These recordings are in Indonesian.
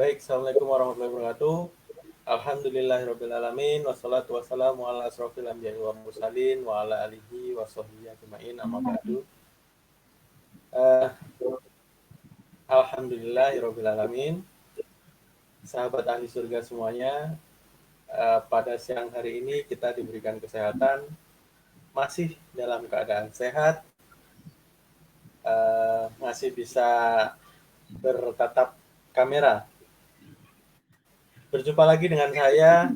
Baik, Assalamualaikum warahmatullahi wabarakatuh. Alhamdulillahirrabbilalamin. Wassalatu wassalamu ala asrofil anbiya'i wal mursalin wa ala alihi wa sahbihi ajma'in amma ba'du. Alhamdulillahirrabbilalamin. Sahabat ahli surga semuanya, pada siang hari ini kita diberikan kesehatan, masih dalam keadaan sehat, masih bisa bertatap kamera. Berjumpa lagi dengan saya,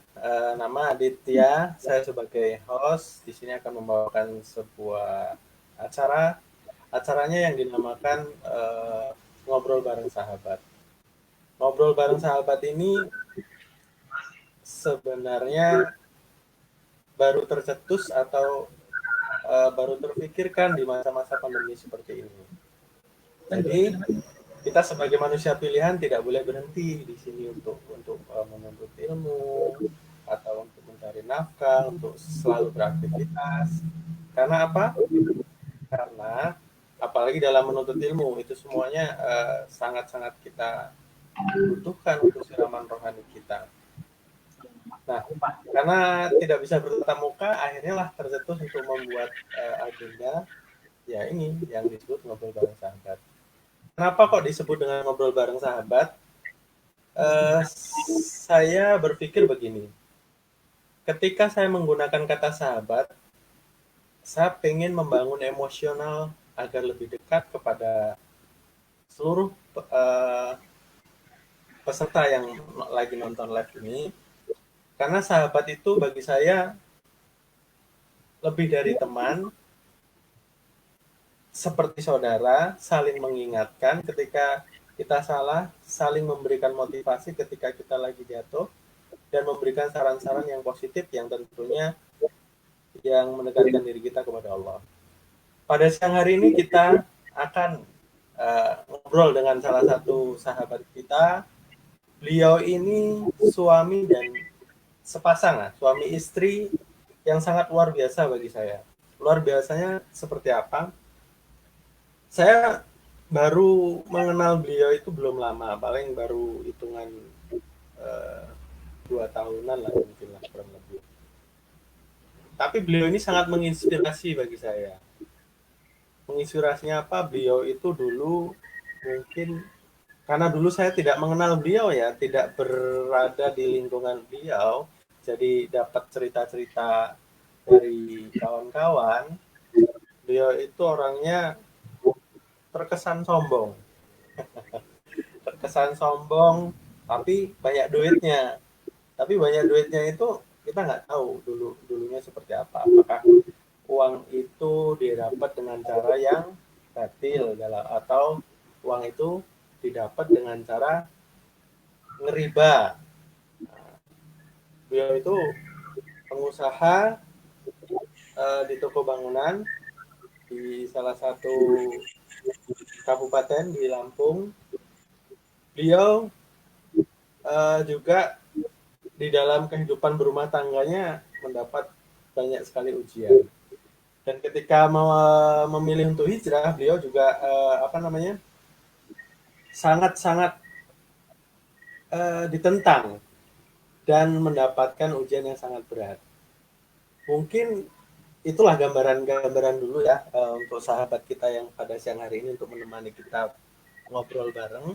nama Aditya. Saya sebagai host di sini akan membawakan sebuah acara. Acaranya yang dinamakan Ngobrol Bareng Sahabat. Ngobrol Bareng Sahabat ini sebenarnya baru tercetus atau baru terpikirkan di masa-masa pandemi seperti ini. Jadi kita sebagai manusia pilihan tidak boleh berhenti di sini untuk menuntut ilmu atau untuk mencari nafkah, untuk selalu beraktivitas. Karena apa? Karena apalagi dalam menuntut ilmu itu semuanya sangat-sangat kita butuhkan untuk siraman rohani kita. Nah, karena tidak bisa bertatap muka, akhirnya lah tercetus untuk membuat agenda ya ini yang disebut ngobrol bareng sahabat. Kenapa kok disebut dengan ngobrol bareng sahabat? Saya berpikir begini, ketika saya menggunakan kata sahabat, saya ingin membangun emosional agar lebih dekat kepada seluruh peserta yang lagi nonton live ini. Karena sahabat itu bagi saya lebih dari teman, seperti saudara, saling mengingatkan ketika kita salah, saling memberikan motivasi ketika kita lagi jatuh, dan memberikan saran-saran yang positif yang tentunya yang mendekatkan diri kita kepada Allah. Pada siang hari ini kita akan ngobrol dengan salah satu sahabat kita. Beliau ini suami dan sepasang, suami istri yang sangat luar biasa bagi saya. Luar biasanya seperti apa? Saya baru mengenal beliau itu belum lama, paling baru hitungan 2 tahunan lah mungkin lah kurang lebih. Tapi beliau ini sangat menginspirasi bagi saya. Menginspirasinya apa? Beliau itu dulu mungkin karena dulu saya tidak mengenal beliau ya, tidak berada di lingkungan beliau, jadi dapat cerita-cerita dari kawan-kawan. Beliau itu orangnya terkesan sombong, tapi banyak duitnya. Tapi banyak duitnya itu kita nggak tahu dulunya seperti apa. Apakah uang itu didapat dengan cara yang batil atau uang itu didapat dengan cara ngeriba. Beliau itu pengusaha di toko bangunan di salah satu kabupaten di Lampung. Beliau juga di dalam kehidupan berumah tangganya mendapat banyak sekali ujian. Dan ketika memilih untuk hijrah, beliau juga sangat-sangat ditentang dan mendapatkan ujian yang sangat berat. Mungkin itulah gambaran dulu ya untuk sahabat kita yang pada siang hari ini untuk menemani kita ngobrol bareng.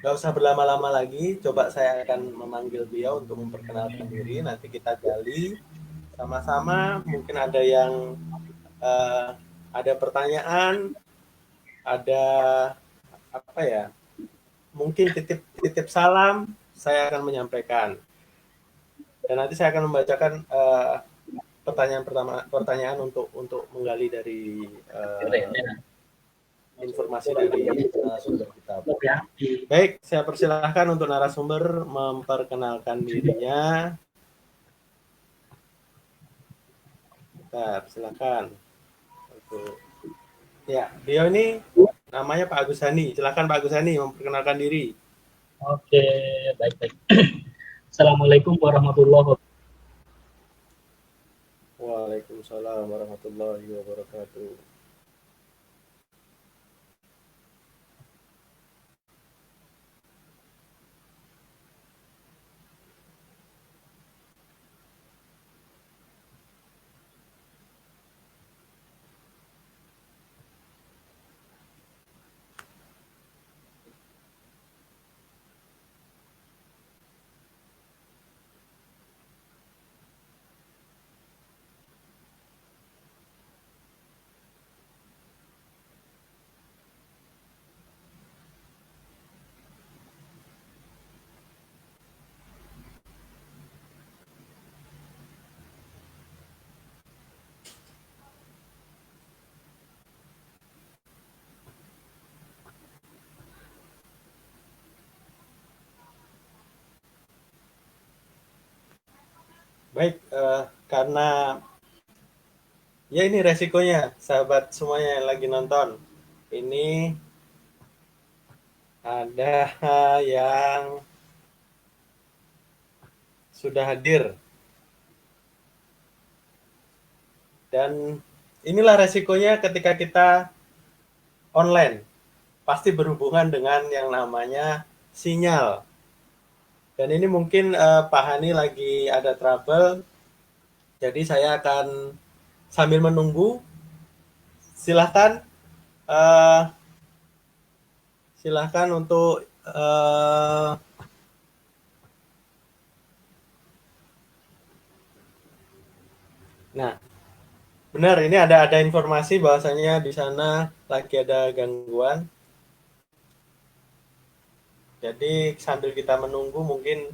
Gak usah berlama-lama lagi, coba saya akan memanggil beliau untuk memperkenalkan diri. Nanti kita gali sama-sama. Mungkin ada yang ada pertanyaan, ada apa ya? Mungkin titip salam, saya akan menyampaikan. Dan nanti saya akan membacakan pertanyaan untuk menggali dari informasi dari sumber kita. Baik, saya persilahkan untuk narasumber memperkenalkan dirinya. Bentar, silakan. Ya, beliau ini namanya Pak Agus Hani. Silakan Pak Agus Hani memperkenalkan diri. Oke, baik-baik. Assalamualaikum warahmatullahi wabarakatuh. Waalaikumsalam warahmatullahi wabarakatuh. Baik, karena ya ini resikonya, sahabat semuanya yang lagi nonton. Ini ada yang sudah hadir. Dan inilah resikonya ketika kita online. Pasti berhubungan dengan yang namanya sinyal. Dan ini mungkin Pak Hani lagi ada trouble, jadi saya akan sambil menunggu. Silahkan untuk nah, benar ini ada informasi bahwasanya di sana lagi ada gangguan. Jadi sambil kita menunggu mungkin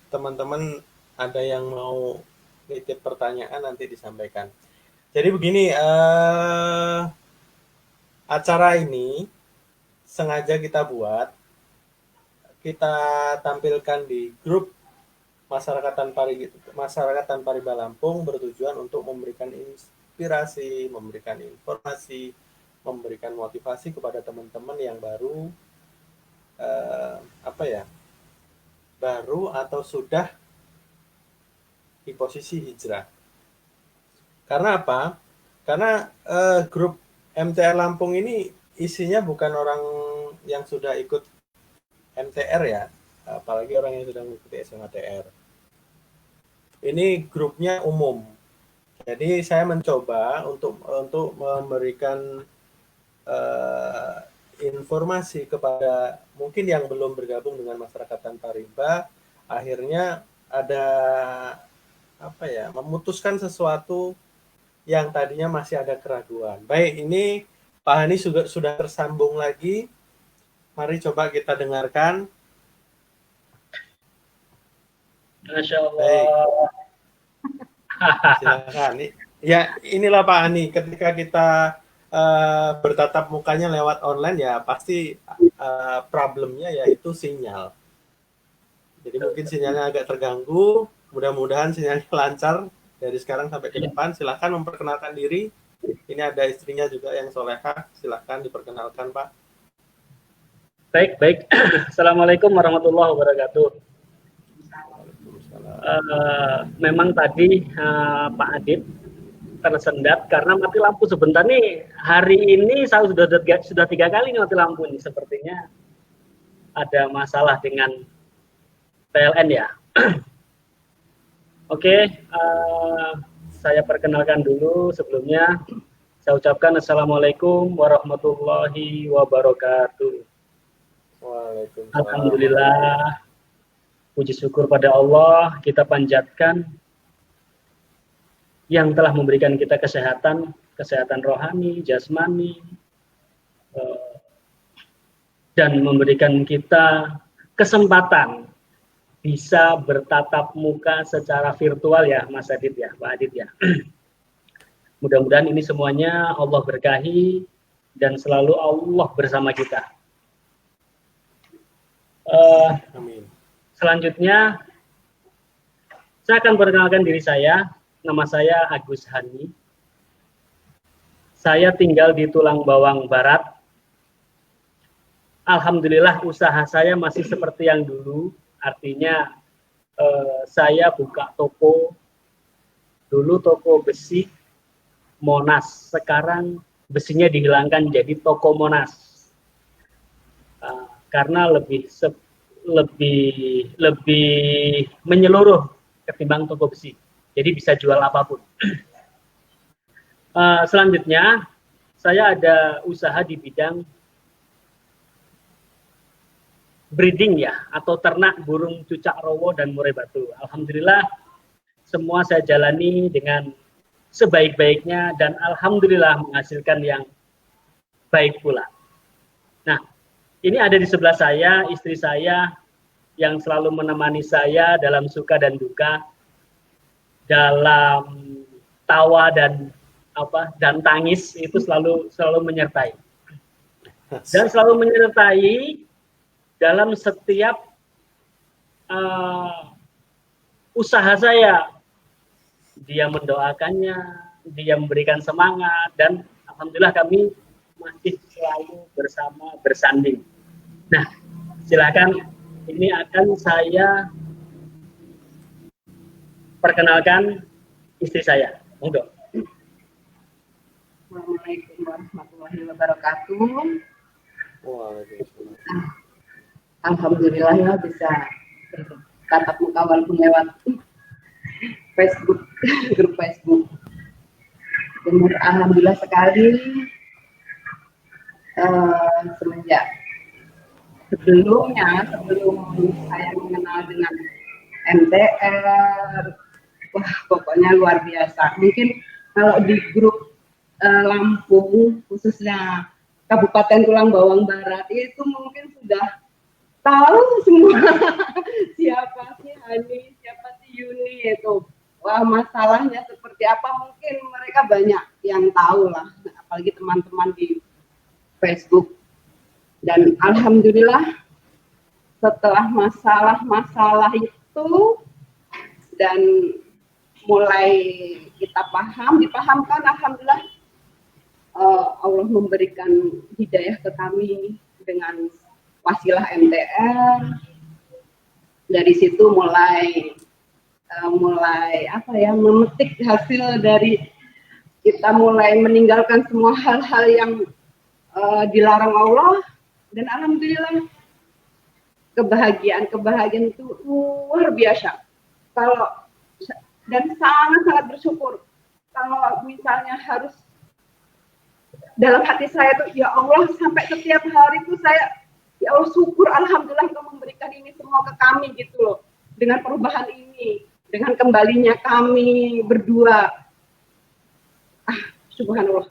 teman-teman ada yang mau nitip pertanyaan nanti disampaikan. Jadi begini, acara ini sengaja kita buat, kita tampilkan di grup Masyarakat Tanpa Lampung bertujuan untuk memberikan inspirasi, memberikan informasi, memberikan motivasi kepada teman-teman yang baru baru atau sudah di posisi hijrah. Karena apa? Karena grup MTR Lampung ini isinya bukan orang yang sudah ikut MTR ya, apalagi orang yang sudah mengikuti SMATR. Ini grupnya umum. Jadi saya mencoba untuk memberikan informasi kepada mungkin yang belum bergabung dengan Masyarakat Tanpa Riba, akhirnya ada memutuskan sesuatu yang tadinya masih ada keraguan. Baik, ini Pak Hani sudah tersambung lagi. Mari coba kita dengarkan. Masya Allah. Baik. Silakan. Ya, inilah Pak Hani, ketika kita bertatap mukanya lewat online ya pasti problemnya yaitu sinyal. Jadi mungkin sinyalnya agak terganggu, mudah-mudahan sinyalnya lancar dari sekarang sampai ke depan. Silakan memperkenalkan diri. Ini ada istrinya juga yang solehah, silakan diperkenalkan Pak. Baik. Assalamualaikum warahmatullahi wabarakatuh. Memang tadi Pak Adib tersendat karena mati lampu sebentar nih. Hari ini saya sudah 3 kali nih mati lampu nih. Sepertinya ada masalah dengan PLN ya. Oke, saya perkenalkan dulu sebelumnya. Saya ucapkan Assalamualaikum warahmatullahi wabarakatuh. Waalaikumsalam. Alhamdulillah, puji syukur pada Allah, kita panjatkan yang telah memberikan kita kesehatan rohani, jasmani, dan memberikan kita kesempatan bisa bertatap muka secara virtual ya Mas Adit ya, Pak Adit ya. Mudah-mudahan ini semuanya Allah berkahi dan selalu Allah bersama kita. Amin. Selanjutnya, saya akan perkenalkan diri saya. Nama saya Agus Hani. Saya tinggal di Tulang Bawang Barat. Alhamdulillah usaha saya masih seperti yang dulu. Artinya saya buka toko, dulu toko besi Monas. Sekarang besinya dihilangkan jadi toko Monas. Karena lebih menyeluruh ketimbang toko besi. Jadi bisa jual apapun. Selanjutnya, saya ada usaha di bidang breeding ya, atau ternak burung cucak rowo dan murai batu. Alhamdulillah, semua saya jalani dengan sebaik-baiknya dan alhamdulillah menghasilkan yang baik pula. Nah, ini ada di sebelah saya, istri saya yang selalu menemani saya dalam suka dan duka, dalam tawa dan tangis, itu selalu menyertai. Dan selalu menyertai dalam setiap usaha saya. Dia mendoakannya, dia memberikan semangat, dan alhamdulillah kami masih selalu bersama bersanding. Nah, silakan, ini akan saya perkenalkan istri saya. Monggo. Assalamualaikum warahmatullahi wabarakatuh. Alhamdulillah ya bisa tatap muka walaupun lewat Facebook, grup Facebook. Dan alhamdulillah sekali semenjak sebelum saya mengenal dengan MTR, wah pokoknya luar biasa. Mungkin kalau di grup Lampung, khususnya Kabupaten Tulang Bawang Barat, itu mungkin sudah tahu semua siapa si Hani, siapa si Yuni itu. Wah, masalahnya seperti apa mungkin mereka banyak yang tahu lah, apalagi teman-teman di Facebook. Dan alhamdulillah setelah masalah-masalah itu dan mulai kita dipahamkan, alhamdulillah Allah memberikan hidayah ke kami dengan wasilah MTR. Dari situ mulai memetik hasil dari kita mulai meninggalkan semua hal-hal yang dilarang Allah, dan alhamdulillah kebahagiaan itu luar biasa. Dan sangat bersyukur kalau misalnya harus dalam hati saya tuh, ya Allah, sampai setiap hari itu saya, ya Allah, syukur alhamdulillah Engkau memberikan ini semua ke kami gitu loh. Dengan perubahan ini, dengan kembalinya kami berdua. Subhanallah.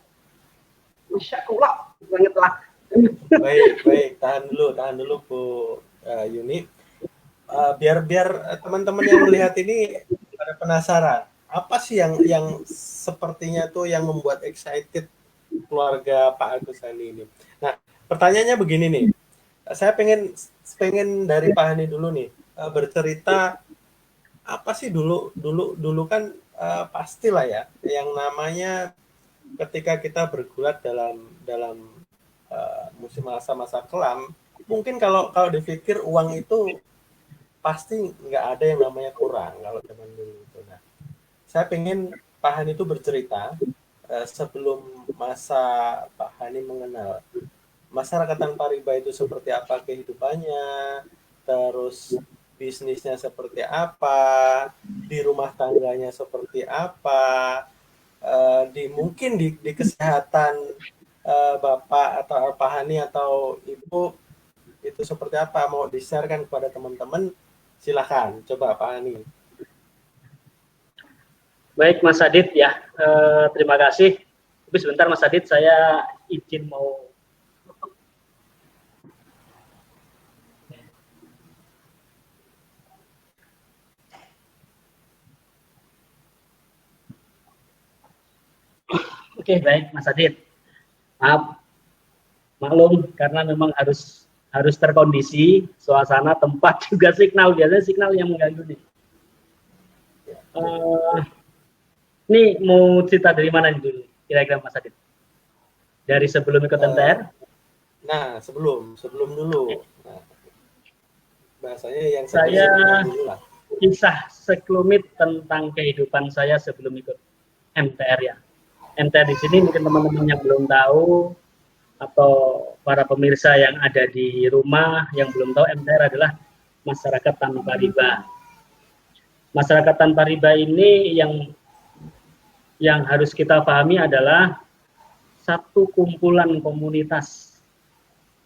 Masya Allah, banget lah. Baik, tahan dulu Bu Yuni. Biar teman-teman yang melihat ini pada penasaran, apa sih yang sepertinya tuh yang membuat excited keluarga Pak Agus Hani ini. Nah, pertanyaannya begini nih. Saya pengen dari Pak Hani dulu nih, bercerita apa sih dulu kan pastilah ya yang namanya ketika kita bergulat dalam musim masa-masa kelam, mungkin kalau dipikir uang itu pasti nggak ada yang namanya kurang kalau zaman dulu itu. Nah, saya pengen Pak Hani itu bercerita sebelum masa Pak Hani mengenal masyarakat tanpa riba itu seperti apa kehidupannya, terus bisnisnya seperti apa, di rumah tangganya seperti apa, mungkin di kesehatan Bapak atau Pak Hani atau Ibu itu seperti apa, mau di-share-kan kepada teman-teman, silakan coba Pak Hani. Baik Mas Adit ya, terima kasih. Tapi sebentar Mas Adit, saya izin mau Oke, baik Mas Adit. Maaf, maklum karena memang harus terkondisi suasana, tempat, juga signal. Biasanya signal yang mengganggu nih. Ini mau cerita dari mana nih dulu kira-kira Mas Adit? Dari sebelum ikut MTR? Nah, sebelum dulu. Nah, bahasanya yang saya dulu lah. Kisah sekelumit tentang kehidupan saya sebelum ikut MTR ya. MTR di sini mungkin teman-teman yang belum tahu atau para pemirsa yang ada di rumah yang belum tahu, MTR adalah masyarakat tanpa riba. Masyarakat tanpa riba ini yang harus kita pahami adalah satu kumpulan komunitas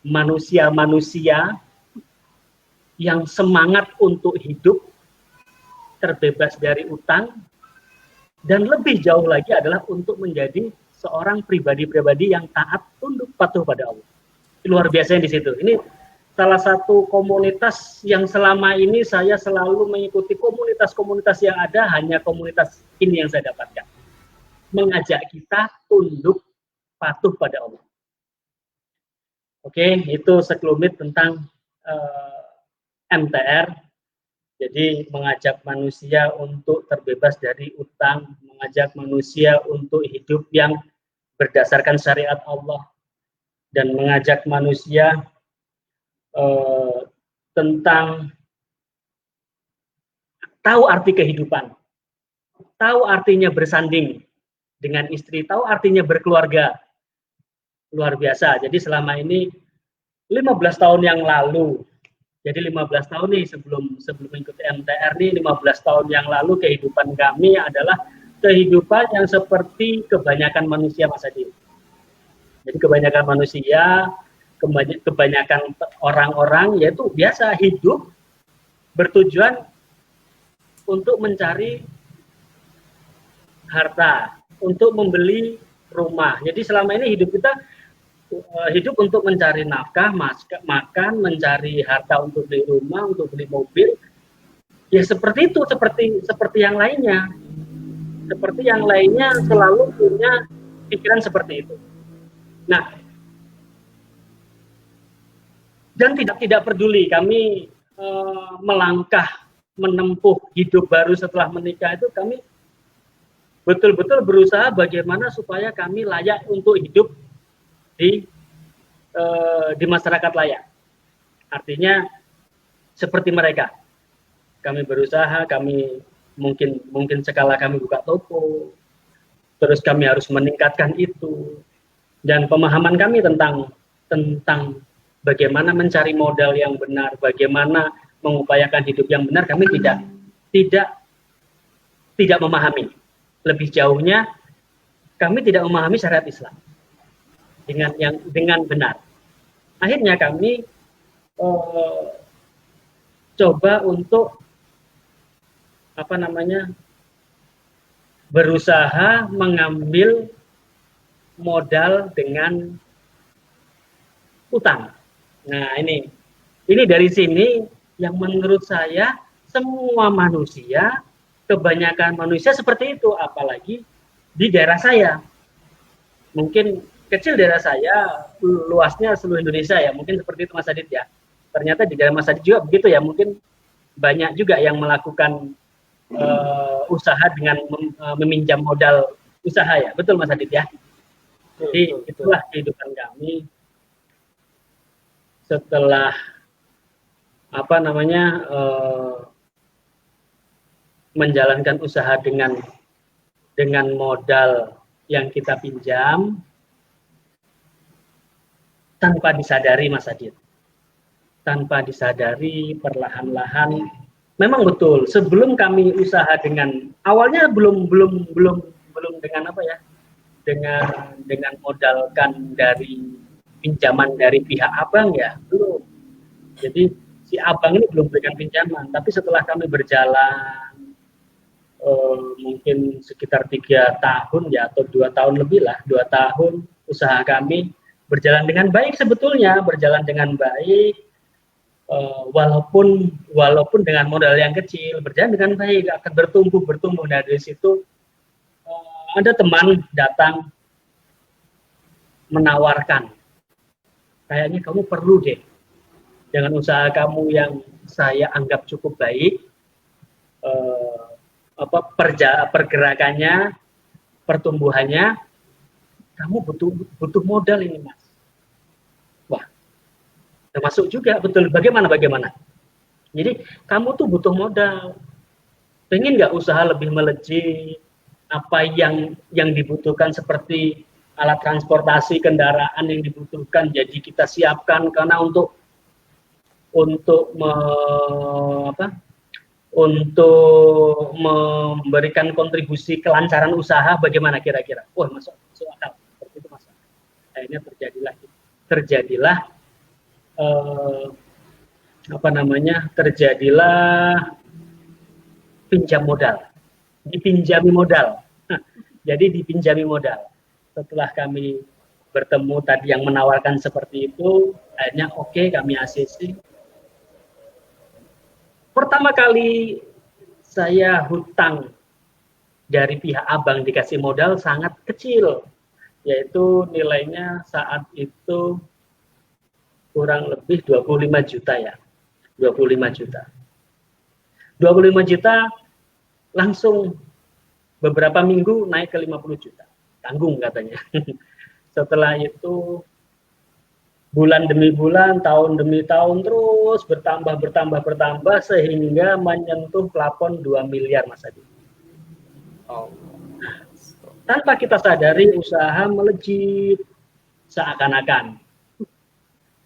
manusia-manusia yang semangat untuk hidup terbebas dari utang, dan lebih jauh lagi adalah untuk menjadi seorang pribadi-pribadi yang taat, tunduk, patuh pada Allah. Luar biasa di situ. Ini salah satu komunitas yang selama ini saya selalu mengikuti komunitas-komunitas yang ada, hanya komunitas ini yang saya dapatkan. Mengajak kita tunduk, patuh pada Allah. Oke, itu sekelumit tentang MTR. Jadi mengajak manusia untuk terbebas dari utang, mengajak manusia untuk hidup yang berdasarkan syariat Allah, dan mengajak manusia tentang tahu arti kehidupan, tahu artinya bersanding dengan istri, tahu artinya berkeluarga. Luar biasa. Jadi selama ini 15 tahun yang lalu, jadi 15 tahun nih sebelum ikut MTR nih, 15 tahun yang lalu kehidupan kami adalah kehidupan yang seperti kebanyakan manusia, Mas Adi. Jadi kebanyakan manusia, kebanyakan orang-orang yaitu biasa hidup bertujuan untuk mencari harta, untuk membeli rumah. Jadi selama ini hidup kita hidup untuk mencari nafkah, makan, mencari harta untuk beli rumah, untuk beli mobil. Ya seperti itu, seperti yang lainnya. Seperti yang lainnya selalu punya pikiran seperti itu. Nah, dan tidak peduli kami melangkah menempuh hidup baru setelah menikah itu, kami betul-betul berusaha bagaimana supaya kami layak untuk hidup di masyarakat layak. Artinya seperti mereka. Kami berusaha, kami mungkin sekala kami buka toko, terus kami harus meningkatkan itu. Dan pemahaman kami tentang bagaimana mencari modal yang benar, bagaimana mengupayakan hidup yang benar, kami tidak memahami. Lebih jauhnya, kami tidak memahami syariat Islam dengan benar. Akhirnya kami coba untuk berusaha mengambil modal dengan utang. Nah, ini dari sini yang menurut saya semua manusia, kebanyakan manusia seperti itu, apalagi di daerah saya. Mungkin kecil daerah saya, luasnya seluruh Indonesia ya, mungkin seperti itu Mas Adit ya. Ternyata di daerah Mas Adit juga begitu ya, mungkin banyak juga yang melakukan usaha dengan meminjam modal usaha ya, betul Mas Adit ya. Jadi itulah kehidupan kami setelah menjalankan usaha dengan modal yang kita pinjam. Tanpa disadari Mas Adit, tanpa disadari perlahan-lahan, memang betul sebelum kami usaha dengan awalnya belum dengan dengan modalkan dari pinjaman dari pihak abang ya, belum. Jadi si abang ini belum berikan pinjaman, tapi setelah kami berjalan mungkin sekitar 3 tahun ya, atau 2 tahun lebih lah, 2 tahun usaha kami berjalan dengan baik, sebetulnya berjalan dengan baik, walaupun dengan modal yang kecil, berjalan dengan baik, akan bertumbuh. Nah, dari situ ada teman datang menawarkan, kayaknya kamu perlu deh dengan usaha kamu yang saya anggap cukup baik, pergerakannya, pertumbuhannya, kamu butuh modal ini Mas. Wah, termasuk juga betul. Bagaimana? Jadi kamu tuh butuh modal. Pengen nggak usaha lebih melejit? Apa yang dibutuhkan seperti alat transportasi, kendaraan yang dibutuhkan, jadi kita siapkan karena untuk memberikan kontribusi kelancaran usaha. Bagaimana kira-kira? Wah, masuk akal. Seperti itu Mas. Akhirnya terjadilah pinjam modal, dipinjami modal. Jadi dipinjami modal. Setelah kami bertemu tadi yang menawarkan seperti itu, akhirnya oke, kami ACC. Pertama kali saya hutang dari pihak abang dikasih modal sangat kecil, yaitu nilainya saat itu kurang lebih 25 juta ya. 25 juta langsung beberapa minggu naik ke 50 juta. Tanggung katanya. Setelah itu bulan demi bulan, tahun demi tahun terus bertambah sehingga menyentuh plafon 2 miliar Mas Adi. Oh. Tanpa kita sadari usaha melejit seakan-akan.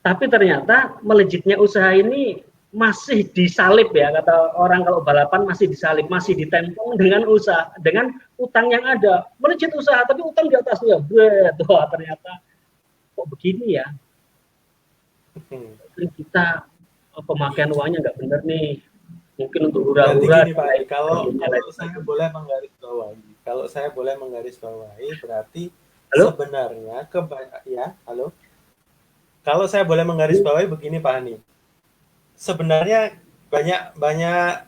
Tapi ternyata melejitnya usaha ini masih disalib ya, kata orang kalau balapan masih disalib, masih ditempel dengan usaha, dengan utang yang ada. Melejit usaha tapi utang di atasnya. Wah, ternyata kok begini ya. Kita pemakaian uangnya nggak benar nih. Mungkin untuk hura-hura. Kalau saya boleh menggarisbawahi, berarti halo? Sebenarnya Kalau saya boleh menggarisbawahi begini Pak Hani. Sebenarnya banyak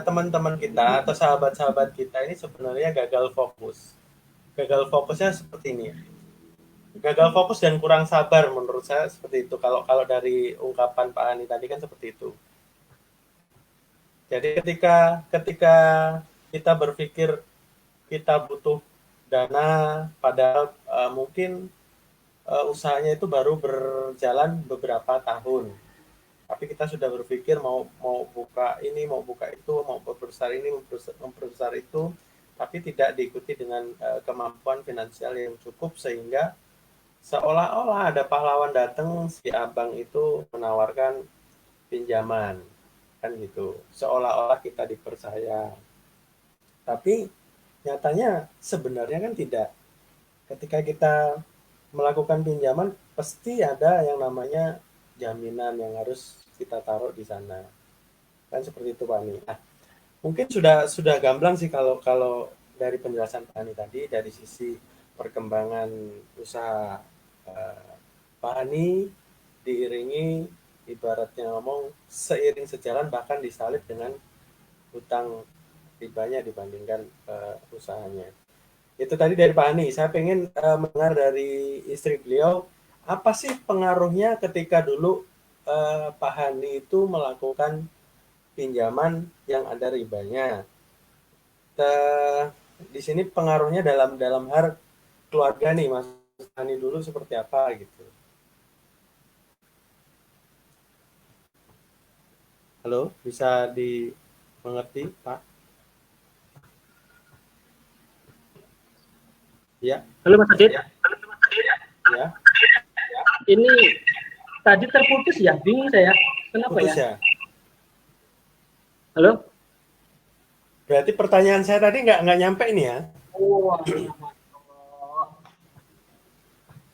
teman-teman kita atau sahabat-sahabat kita ini sebenarnya gagal fokus. Gagal fokusnya seperti ini. Gagal fokus dan kurang sabar menurut saya seperti itu. Kalau dari ungkapan Pak Hani tadi kan seperti itu. Jadi ketika kita berpikir kita butuh dana, padahal mungkin usahanya itu baru berjalan beberapa tahun. Tapi kita sudah berpikir mau buka ini, mau buka itu, mau memperbesar ini, memperbesar itu, tapi tidak diikuti dengan kemampuan finansial yang cukup sehingga seolah-olah ada pahlawan datang, si abang itu menawarkan pinjaman, kan gitu. Seolah-olah kita dipercaya. Tapi nyatanya sebenarnya kan tidak. Ketika kita melakukan pinjaman, pasti ada yang namanya jaminan yang harus kita taruh di sana. Kan seperti itu Pak Ani. Nah, mungkin sudah gamblang sih kalau dari penjelasan Pak Ani tadi, dari sisi perkembangan usaha Pak Ani diiringi, ibaratnya ngomong, seiring sejalan bahkan disalib dengan hutang ribanya dibandingkan usahanya. Itu tadi dari Pak Ani. Saya pengen mendengar dari istri beliau, apa sih pengaruhnya ketika dulu Pak Hani itu melakukan pinjaman yang ada ribanya? Di sini pengaruhnya dalam hal keluarga nih, Mas Hani dulu seperti apa gitu. Halo, bisa dimengerti Pak? Ya. Halo Mas Adit. Ya. Ini tadi terputus ya, bingung saya. Kenapa putus ya? Halo? Berarti pertanyaan saya tadi nggak nyampe ini ya? Wah,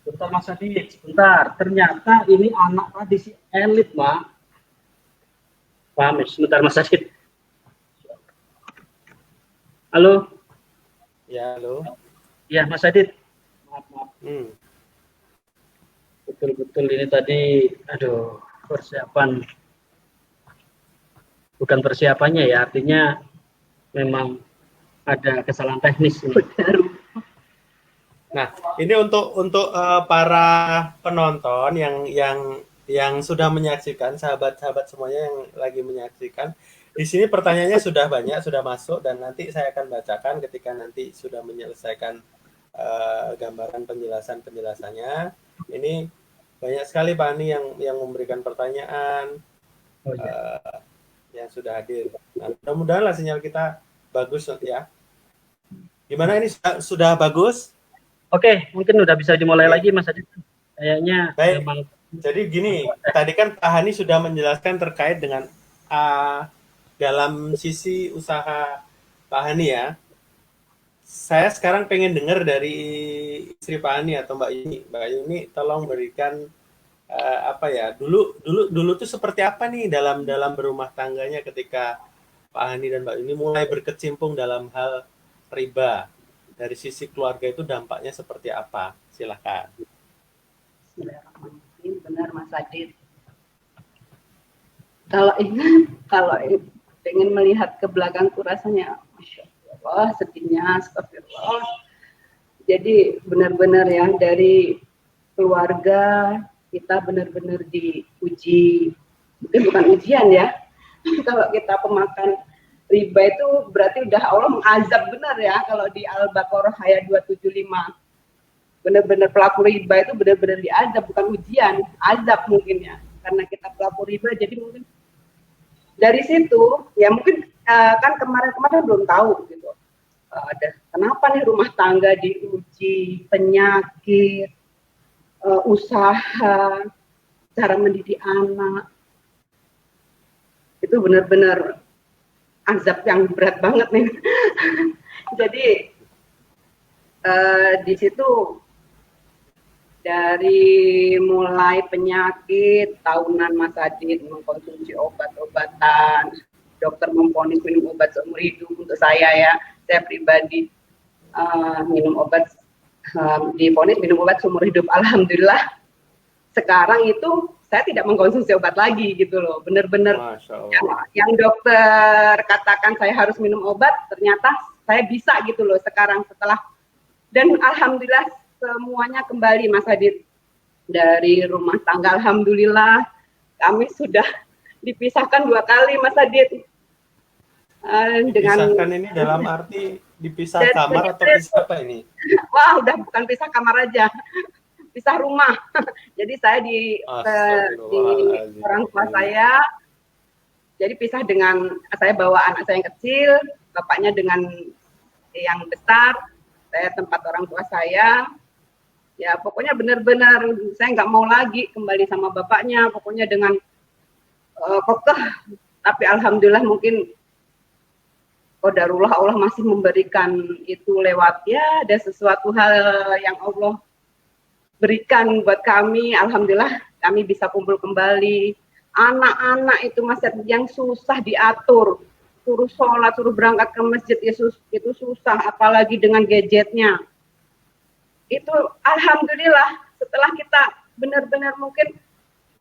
sebentar Mas Adit, sebentar. Ternyata ini anak tradisi elit, Mak. Paham ya? Sebentar Mas Adit. Halo? Ya, halo. Ya, Mas Adit. Maaf. Betul-betul ini tadi, persiapan. Bukan persiapannya ya, artinya memang ada kesalahan teknis ini. Nah, ini untuk para penonton yang sudah menyaksikan, sahabat-sahabat semuanya yang lagi menyaksikan. Di sini pertanyaannya sudah banyak, sudah masuk, dan nanti saya akan bacakan ketika nanti sudah menyelesaikan gambaran penjelasannya. Ini banyak sekali Pak Ani yang memberikan pertanyaan, yang sudah hadir. Nah, mudah-mudahan lah sinyal kita bagus ya. Gimana ini sudah bagus? Oke, mungkin udah bisa dimulai lagi Mas Adit. Kayaknya baik. memang. Jadi gini, tadi kan Pak Hani sudah menjelaskan terkait dengan dalam sisi usaha Pak Hani ya. Saya sekarang pengen dengar dari istri Pak Hani atau Mbak Yuni. Mbak Yuni tolong berikan apa ya? Dulu tuh seperti apa nih dalam berumah tangganya ketika Pak Hani dan Mbak Yuni mulai berkecimpung dalam hal riba. Dari sisi keluarga itu dampaknya seperti apa? Silakan. Bismillahirrahmanirrahim. Benar Mas Adit. Kalau ingin melihat ke belakangku rasanya, Masya Allah, sedihnya, astagfirullah. Jadi benar-benar ya dari keluarga kita benar-benar diuji, mungkin bukan ujian ya. Kalau kita pemakan riba itu berarti udah Allah mengazab benar ya, kalau di Al-Baqarah ayat 275. Benar-benar pelaku riba itu benar-benar diazab, bukan ujian, azab mungkin ya. Karena kita pelaku riba, jadi mungkin dari situ ya mungkin kan kemarin-kemarin belum tahu gitu. Ada kenapa nih rumah tangga diuji, penyakit, usaha, cara mendidik anak. Itu benar-benar azab yang berat banget nih. Jadi di situ dari mulai penyakit tahunan Mas Adit mengkonsumsi obat-obatan, dokter memvonis minum obat seumur hidup untuk saya pribadi minum obat, divonis minum obat seumur hidup. Alhamdulillah sekarang itu saya tidak mengkonsumsi obat lagi gitu loh, benar-benar yang dokter katakan saya harus minum obat, ternyata saya bisa gitu loh sekarang setelah, dan alhamdulillah semuanya kembali Mas Adit. Dari rumah tangga alhamdulillah kami sudah dipisahkan 2 kali Mas Adit. Dipisahkan ini dalam arti dipisah kamar atau pisah apa ini? Wah, udah bukan pisah kamar aja. Pisah rumah. Jadi saya di orang tua saya, jadi pisah dengan, saya bawa anak saya yang kecil, bapaknya dengan yang besar, saya tempat orang tua saya. Ya pokoknya benar-benar saya nggak mau lagi kembali sama bapaknya, pokoknya dengan kokoh. Tapi alhamdulillah mungkin qadarullah Allah masih memberikan itu lewat ya, ada sesuatu hal yang Allah berikan buat kami. Alhamdulillah kami bisa kumpul kembali. Anak-anak itu masih yang susah diatur, suruh sholat, suruh berangkat ke masjid, Yesus itu susah, apalagi dengan gadgetnya. Itu alhamdulillah setelah kita benar-benar mungkin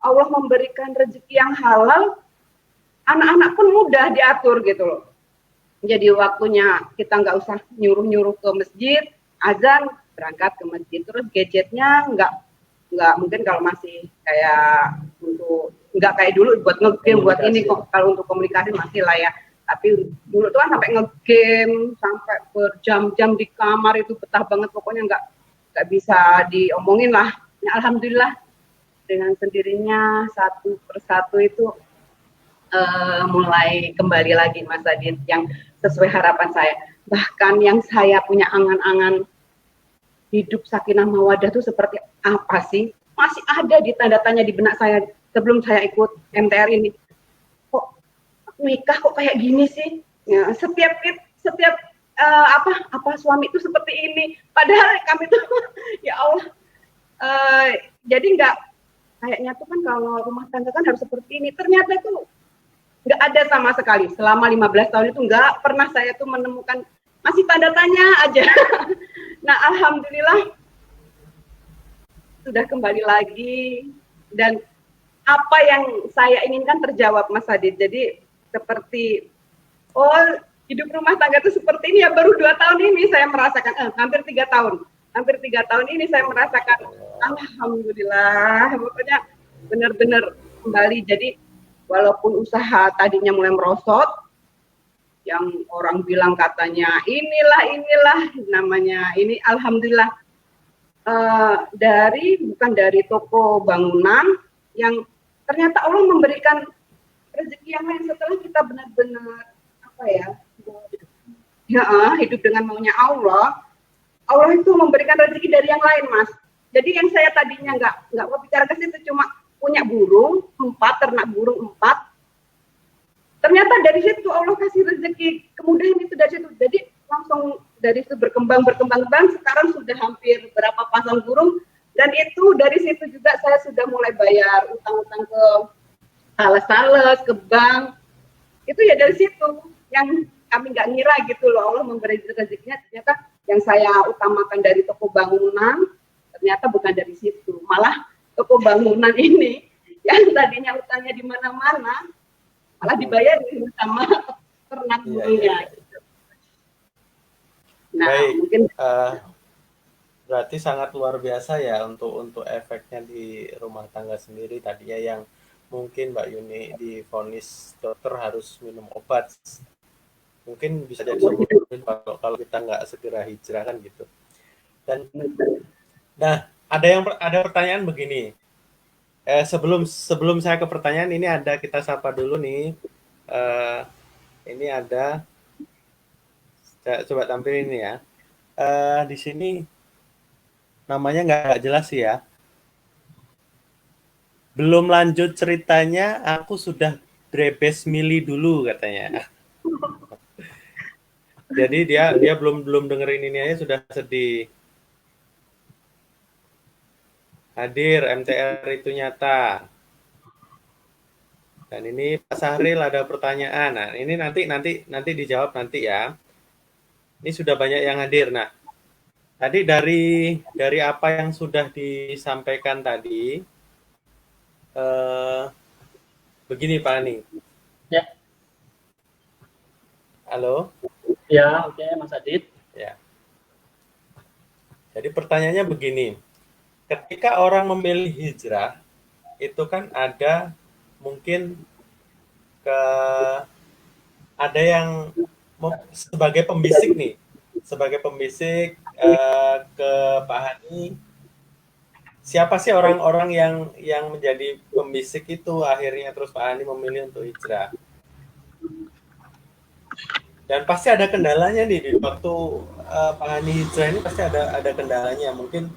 Allah memberikan rezeki yang halal, anak-anak pun mudah diatur gitu loh. Jadi waktunya kita nggak usah nyuruh-nyuruh ke masjid, azan berangkat ke masjid, terus gadgetnya nggak mungkin kalau masih kayak untuk nggak kayak dulu buat ngegame buat ini kok, kalau untuk komunikasi masih lah ya, tapi dulu tuh kan sampai ngegame sampai berjam-jam di kamar itu betah banget, pokoknya nggak bisa diomongin lah. Ya, alhamdulillah dengan sendirinya satu persatu itu mulai kembali lagi Mas Adit yang sesuai harapan saya. Bahkan yang saya punya angan-angan hidup sakinah mawadah itu seperti apa sih? Masih ada di tanda tanya di benak saya sebelum saya ikut MTR ini. Kok nikah kok kayak gini sih? Ya, setiap apa suami itu seperti ini. Padahal kami tuh ya Allah. Jadi kayaknya tuh kan kalau rumah tangga kan harus seperti ini. Ternyata itu nggak ada sama sekali. Selama 15 tahun itu nggak pernah saya tuh menemukan, masih tanda tanya aja. Nah, alhamdulillah sudah kembali lagi dan apa yang saya inginkan terjawab Mas Adit. Jadi seperti hidup rumah tangga itu seperti ini ya, baru 2 tahun ini saya merasakan, hampir 3 tahun. hampir 3 tahun ini saya merasakan alhamdulillah, pokoknya benar-benar kembali. Jadi walaupun usaha tadinya mulai merosot, yang orang bilang katanya inilah namanya ini, alhamdulillah bukan dari toko bangunan, yang ternyata Allah memberikan rezeki yang lain setelah kita benar-benar hidup dengan maunya Allah. Allah itu memberikan rezeki dari yang lain, Mas. Jadi yang saya tadinya nggak mau bicara ke situ, cuma punya burung 4, ternak burung 4. Ternyata dari situ Allah kasih rezeki, kemudahan itu dari situ. Jadi langsung dari situ berkembang. Sekarang sudah hampir berapa pasang burung, dan itu dari situ juga saya sudah mulai bayar utang-utang ke sales, ke bank. Itu ya dari situ yang kami nggak ngira gitu loh, Allah memberi rezekinya. Ternyata yang saya utamakan dari toko bangunan, ternyata bukan dari situ. Malah toko bangunan ini yang tadinya utangnya di mana-mana, malah dibayar sama ternak burungnya. Nah, baik. mungkin Berarti sangat luar biasa ya untuk efeknya di rumah tangga sendiri. Tadinya yang mungkin Mbak Yuni divonis dokter harus minum obat, mungkin bisa jadi solusi kalau kita nggak segera hijrah kan gitu. Dan nah, ada pertanyaan begini. Sebelum saya ke pertanyaan ini, ada kita sapa dulu nih. Ini ada, coba tampilin ini ya. Di sini namanya nggak jelas ya. Belum lanjut ceritanya, aku sudah drebes mili dulu katanya. Jadi dia belum dengerin ini aja sudah sedih. Hadir, MTR itu nyata. Dan ini Pak Sahril ada pertanyaan. Nah, ini nanti dijawab nanti ya. Ini sudah banyak yang hadir. Nah, tadi dari apa yang sudah disampaikan tadi, begini Pak Ani. Ya. Halo. Ya, oke, Mas Adit. Ya. Jadi pertanyaannya begini. Ketika orang memilih hijrah, itu kan ada mungkin ada yang sebagai pembisik nih, ke Pak Hani. Siapa sih orang-orang yang menjadi pembisik itu akhirnya terus Pak Hani memilih untuk hijrah? Dan pasti ada kendalanya nih di waktu Pak Hani hijrah ini, pasti ada kendalanya. Mungkin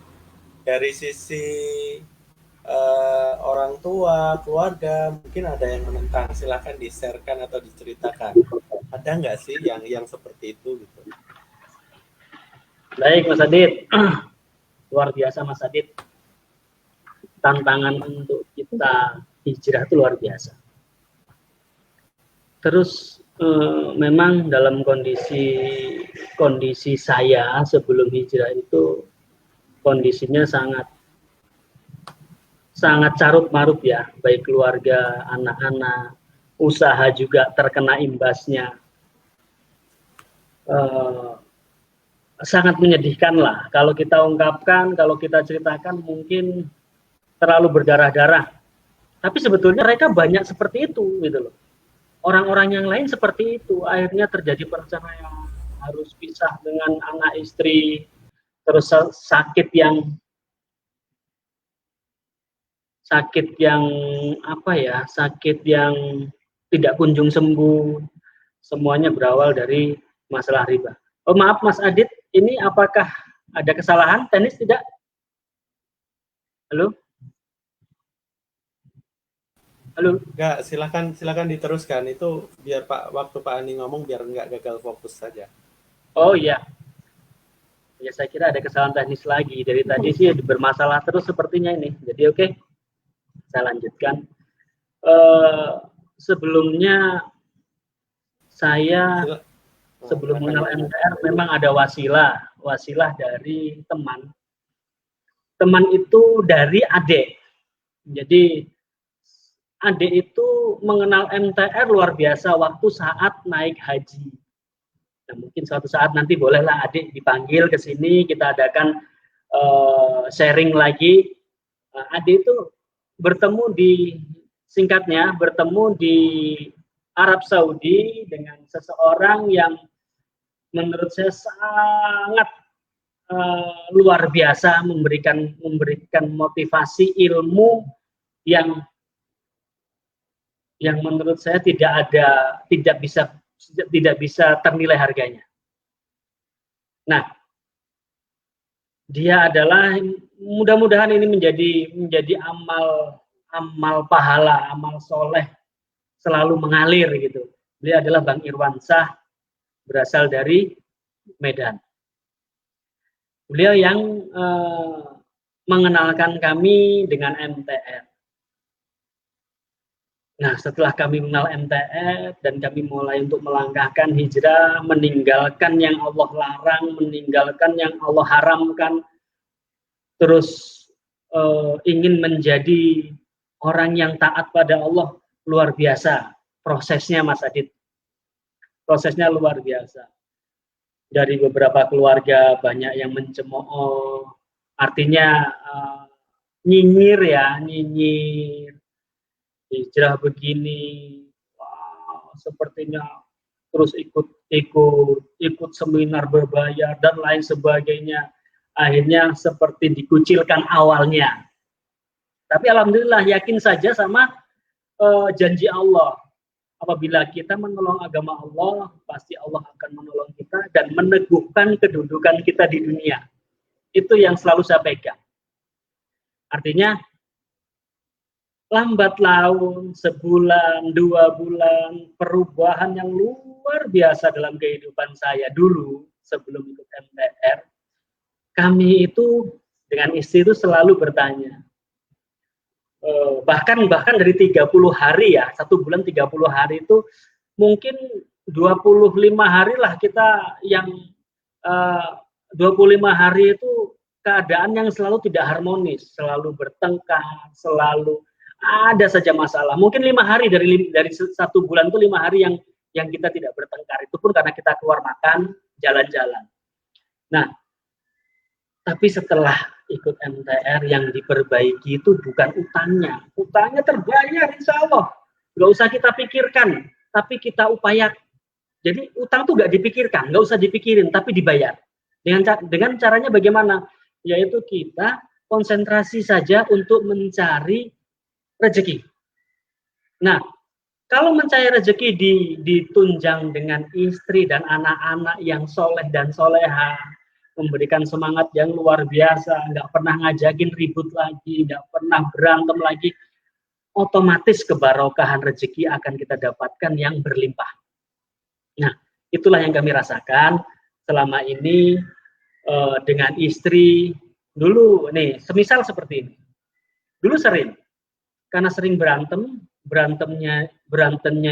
dari sisi orang tua, keluarga, mungkin ada yang menentang. Silakan di-sharekan atau diceritakan. Ada nggak sih yang seperti itu gitu? Baik, Mas Adit. Luar biasa, Mas Adit. Tantangan untuk kita hijrah itu luar biasa. Terus memang dalam kondisi saya sebelum hijrah itu kondisinya sangat carut marut ya, baik keluarga, anak-anak, usaha juga terkena imbasnya. Sangat menyedihkan lah kalau kita ungkapkan, kalau kita ceritakan mungkin terlalu berdarah-darah. Tapi sebetulnya mereka banyak seperti itu gitu loh. Orang-orang yang lain seperti itu, akhirnya terjadi perceraian, harus pisah dengan anak istri, terus sakit yang tidak kunjung sembuh. Semuanya berawal dari masalah riba. Oh maaf Mas Adit, ini apakah ada kesalahan teknis tidak? Halo? Halo? Enggak, silakan diteruskan. Itu biar waktu Pak Ani ngomong biar nggak gagal fokus saja. Oh iya. Ya saya kira ada kesalahan teknis lagi. Dari tadi sih bermasalah terus sepertinya ini. Jadi oke. Saya lanjutkan. Sebelumnya saya sebelum mengenal MTR memang ada wasilah dari teman. Teman itu dari adik. Jadi adik itu mengenal MTR luar biasa waktu saat naik haji. Nah, mungkin suatu saat nanti bolehlah adik dipanggil ke sini, kita adakan sharing lagi. Ade itu bertemu di Arab Saudi dengan seseorang yang menurut saya sangat luar biasa, memberikan motivasi ilmu yang menurut saya tidak bisa ternilai harganya. Nah, dia adalah, mudah-mudahan ini menjadi amal pahala, amal soleh selalu mengalir gitu. Beliau adalah Bang Irwansyah, berasal dari Medan. Beliau yang mengenalkan kami dengan MTR. Nah, setelah kami mengenal MTR dan kami mulai untuk melangkahkan hijrah, meninggalkan yang Allah larang, meninggalkan yang Allah haramkan, terus ingin menjadi orang yang taat pada Allah, luar biasa prosesnya, Mas Adit. Prosesnya luar biasa. Dari beberapa keluarga banyak yang mencemooh, artinya nyinyir, hijrah begini, wow, sepertinya terus ikut seminar berbayar dan lain sebagainya. Akhirnya seperti dikucilkan awalnya. Tapi alhamdulillah yakin saja sama janji Allah. Apabila kita menolong agama Allah, pasti Allah akan menolong kita dan meneguhkan kedudukan kita di dunia. Itu yang selalu saya pegang. Artinya lambat laun, sebulan, 2 bulan, perubahan yang luar biasa dalam kehidupan saya dulu sebelum ikut MTR. Kami itu dengan istri itu selalu bertanya, bahkan dari 30 hari ya, 1 bulan 30 hari itu mungkin 25 hari lah kita yang 25 hari itu keadaan yang selalu tidak harmonis, selalu bertengkar, selalu ada saja masalah. Mungkin 5 hari dari 1 bulan itu 5 hari yang kita tidak bertengkar. Itu pun karena kita keluar makan, jalan-jalan. Nah, tapi setelah ikut MTR yang diperbaiki itu bukan utangnya. Utangnya terbayar insya Allah. Nggak usah kita pikirkan, tapi kita upayakan. Jadi utang tuh nggak dipikirkan, nggak usah dipikirin, tapi dibayar. Dengan caranya bagaimana? Yaitu kita konsentrasi saja untuk mencari rezeki. Nah, kalau mencari rezeki ditunjang dengan istri dan anak-anak yang soleh dan soleha, memberikan semangat yang luar biasa, nggak pernah ngajakin ribut lagi, nggak pernah berantem lagi, otomatis kebarokahan rezeki akan kita dapatkan yang berlimpah. Nah, itulah yang kami rasakan selama ini dengan istri. Dulu nih, semisal seperti ini. Dulu sering, karena sering berantemnya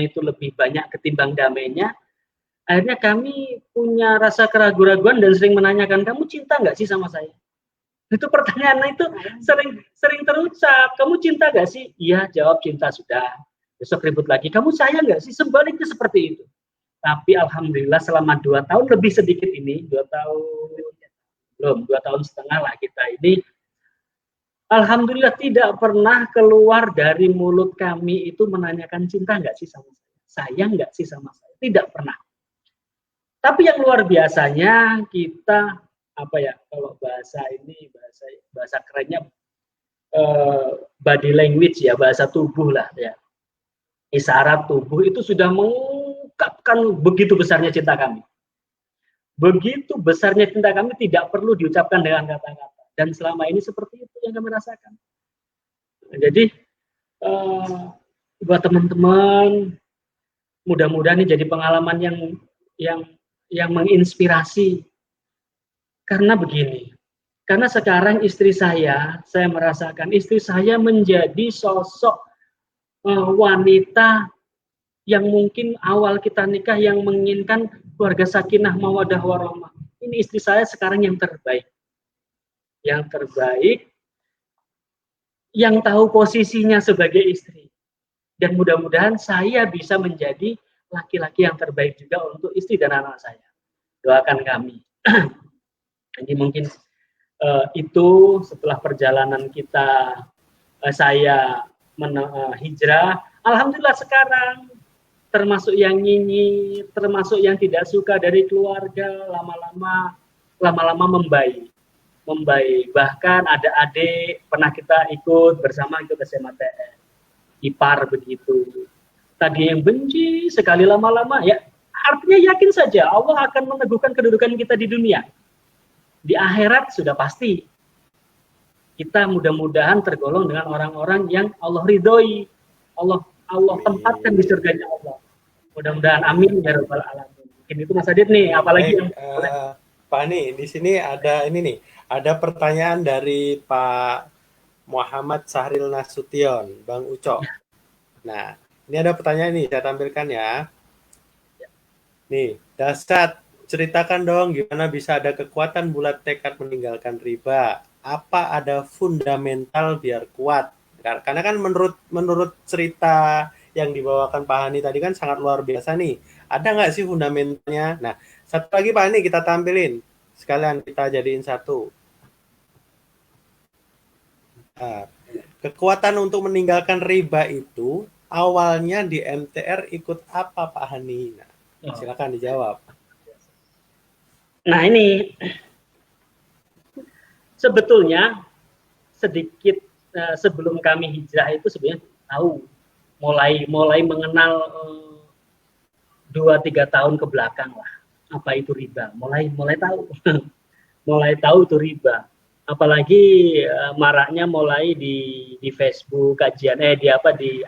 itu lebih banyak ketimbang damainya. Akhirnya kami punya rasa keraguan-raguan dan sering menanyakan, kamu cinta nggak sih sama saya? Itu pertanyaan itu sering terucap, kamu cinta nggak sih? Iya, jawab cinta sudah. Besok ribut lagi, kamu sayang nggak sih? Sebaliknya seperti itu. Tapi alhamdulillah selama 2 tahun lebih sedikit ini, 2 tahun setengah lah kita ini, alhamdulillah tidak pernah keluar dari mulut kami itu menanyakan cinta nggak sih sama saya? Sayang nggak sih sama saya? Tidak pernah. Tapi yang luar biasanya kita kalau bahasa kerennya body language ya, bahasa tubuh lah ya, isyarat tubuh itu sudah mengungkapkan begitu besarnya cinta kami. Begitu besarnya cinta kami tidak perlu diucapkan dengan kata-kata, dan selama ini seperti itu yang kami rasakan. Jadi buat teman-teman, mudah-mudahan ini jadi pengalaman yang menginspirasi. Karena begini, karena sekarang istri saya merasakan istri saya menjadi sosok wanita yang mungkin awal kita nikah yang menginginkan keluarga sakinah mawaddah warahmah. Ini istri saya sekarang yang terbaik. Yang terbaik, yang tahu posisinya sebagai istri. Dan mudah-mudahan saya bisa menjadi laki-laki yang terbaik juga untuk istri dan anak saya. Doakan kami. Jadi mungkin Itu setelah perjalanan kita, saya hijrah, alhamdulillah sekarang termasuk yang nyinyir, termasuk yang tidak suka dari keluarga, lama-lama membaik. Bahkan ada adik pernah kita ikut bersama ikut SMATR, ipar begitu. Tadi yang benci sekali, lama-lama ya artinya yakin saja Allah akan meneguhkan kedudukan kita di dunia. Di akhirat sudah pasti kita mudah-mudahan tergolong dengan orang-orang yang Allah ridhoi, Allah tempatkan di surganya Allah. Mudah-mudahan, amin ya rabbal alamin. Mungkin itu Mas Adit nih, apalagi Pak Ani, di sini ada ini nih, ada pertanyaan dari Pak Muhammad Sahril Nasution, Bang Uco. Nah, ini ada pertanyaan nih, saya tampilkan ya. Nih, Dasat, ceritakan dong gimana bisa ada kekuatan bulat tekad meninggalkan riba. Apa ada fundamental biar kuat? Karena kan menurut cerita yang dibawakan Pak Hani tadi kan sangat luar biasa nih. Ada nggak sih fundamentalnya? Nah, satu lagi Pak Hani kita tampilin. Sekalian kita jadiin satu. Nah, kekuatan untuk meninggalkan riba itu awalnya di MTR ikut apa Pak Hani? Nah, silakan dijawab. Nah ini sebetulnya sedikit sebelum kami hijrah itu sebenarnya tahu, mulai mengenal 2-3 tahun ke belakang lah apa itu riba, mulai tahu mulai tahu itu riba, apalagi maraknya mulai di Facebook kajian di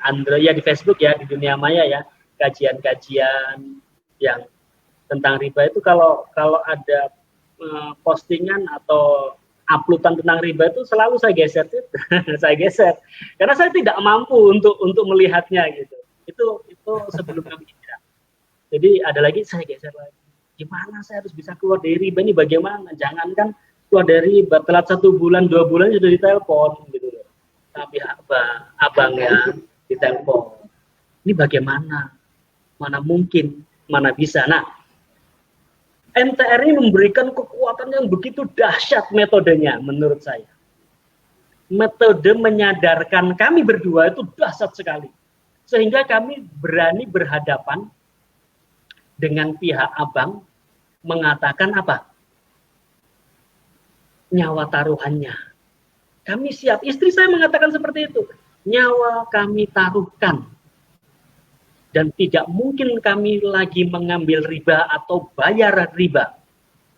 Android ya, di Facebook ya, di dunia maya ya, kajian-kajian yang tentang riba itu kalau ada postingan atau uploadan tentang riba itu selalu saya geser saya geser karena saya tidak mampu untuk melihatnya gitu. Itu sebelum kami hijrah. Jadi ada lagi saya geser lagi. Gimana saya harus bisa keluar dari riba ini, bagaimana? Jangankan keluar dari riba, telat 1 bulan 2 bulan sudah ditelepon gitu loh. Tapi abang ya ditelepon. Ini bagaimana? Mana mungkin? Mana bisa? Nah, MTR ini memberikan kekuatan yang begitu dahsyat metodenya menurut saya. Metode menyadarkan kami berdua itu dahsyat sekali. Sehingga kami berani berhadapan dengan pihak abang mengatakan apa? Nyawa taruhannya. Kami siap. Istri saya mengatakan seperti itu. Nyawa kami taruhkan. Dan tidak mungkin kami lagi mengambil riba atau bayar riba.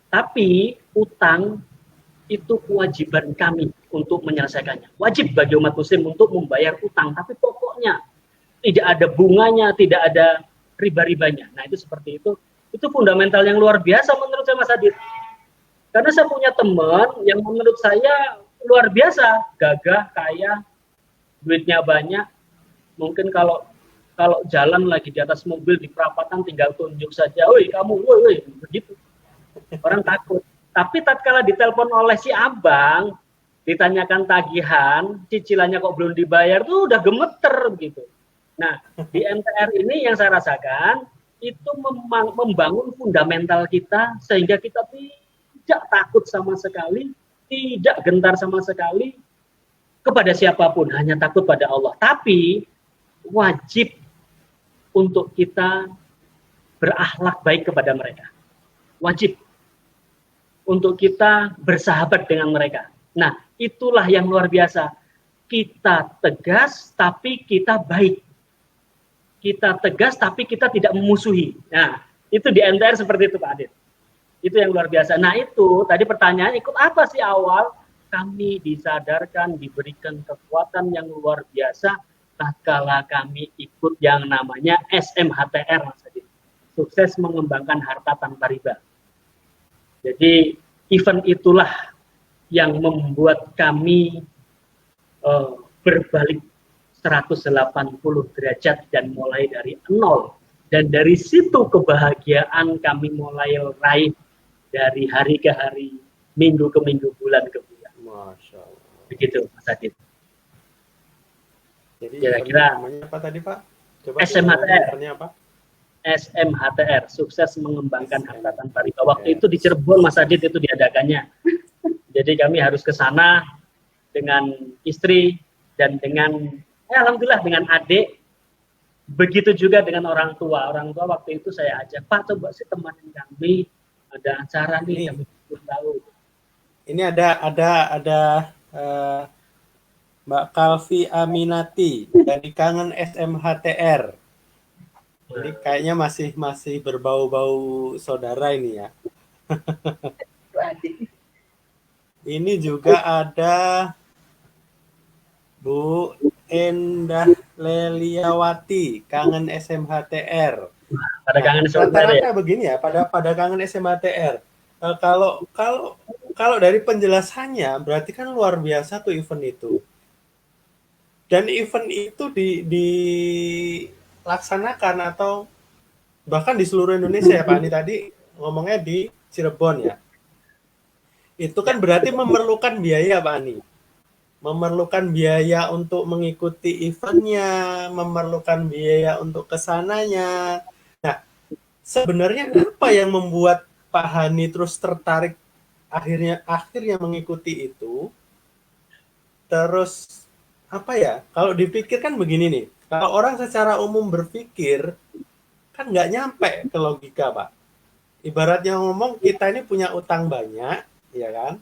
Tapi utang itu kewajiban kami untuk menyelesaikannya. Wajib bagi umat muslim untuk membayar utang. Tapi pokoknya tidak ada bunganya, tidak ada riba-ribanya. Nah itu seperti itu. Itu fundamental yang luar biasa menurut saya Mas Adit. Karena saya punya teman yang menurut saya luar biasa. Gagah, kaya, duitnya banyak. Mungkin kalau jalan lagi di atas mobil di perapatan tinggal tunjuk saja, woi kamu, woi begitu. Orang takut. Tapi tatkala ditelepon oleh si abang, ditanyakan tagihan, cicilannya kok belum dibayar, tuh udah gemeter begitu. Nah, di MTR ini yang saya rasakan itu membangun fundamental kita sehingga kita tidak takut sama sekali, tidak gentar sama sekali kepada siapapun, hanya takut pada Allah. Tapi wajib untuk kita berakhlak baik kepada mereka. Wajib untuk kita bersahabat dengan mereka. Nah, itulah yang luar biasa. Kita tegas, tapi kita baik. Kita tegas, tapi kita tidak memusuhi. Nah, itu di MTR seperti itu, Pak Adit. Itu yang luar biasa. Nah, itu tadi pertanyaan, ikut apa sih awal? Kami disadarkan, diberikan kekuatan yang luar biasa tatkala kami ikut yang namanya SMHTR, Mas Adit. Sukses mengembangkan harta tanpa riba. Jadi event itulah yang membuat kami berbalik 180 derajat dan mulai dari nol. Dan dari situ kebahagiaan kami mulai raih dari hari ke hari, minggu ke minggu, bulan ke bulan. Masya Allah. Begitu, Mas Adit. Jadi kira-kira namanya apa tadi Pak? Coba SMHTR. Apa? SMHTR, sukses mengembangkan harta tanpa riba. Waktu itu di Cirebon Mas Adit itu diadakannya. Jadi kami harus ke sana dengan istri dan dengan alhamdulillah dengan adik. Begitu juga dengan orang tua. Orang tua waktu itu saya ajak, Pak coba sih temanin kami, ada acara nih, kami belum tahu. Ini ada Mbak Kalvi Aminati dari Kangen SMHTR. Jadi kayaknya masih berbau-bau saudara ini ya. Ini juga ada Bu Endah Leliawati, Kangen SMHTR. Pada kangen Rata-rata begini ya, pada Kangen SMHTR. Kalau dari penjelasannya, berarti kan luar biasa tuh event itu. Dan event itu dilaksanakan atau bahkan di seluruh Indonesia ya Pak Ani tadi ngomongnya di Cirebon ya. Itu kan berarti memerlukan biaya Pak Ani. Memerlukan biaya untuk mengikuti eventnya, memerlukan biaya untuk kesananya. Nah, sebenarnya apa yang membuat Pak Hani terus tertarik akhirnya mengikuti itu? Terus apa ya? Kalau dipikir kan begini nih. Kalau orang secara umum berpikir kan nggak nyampe ke logika Pak. Ibaratnya ngomong kita ini punya utang banyak, ya kan?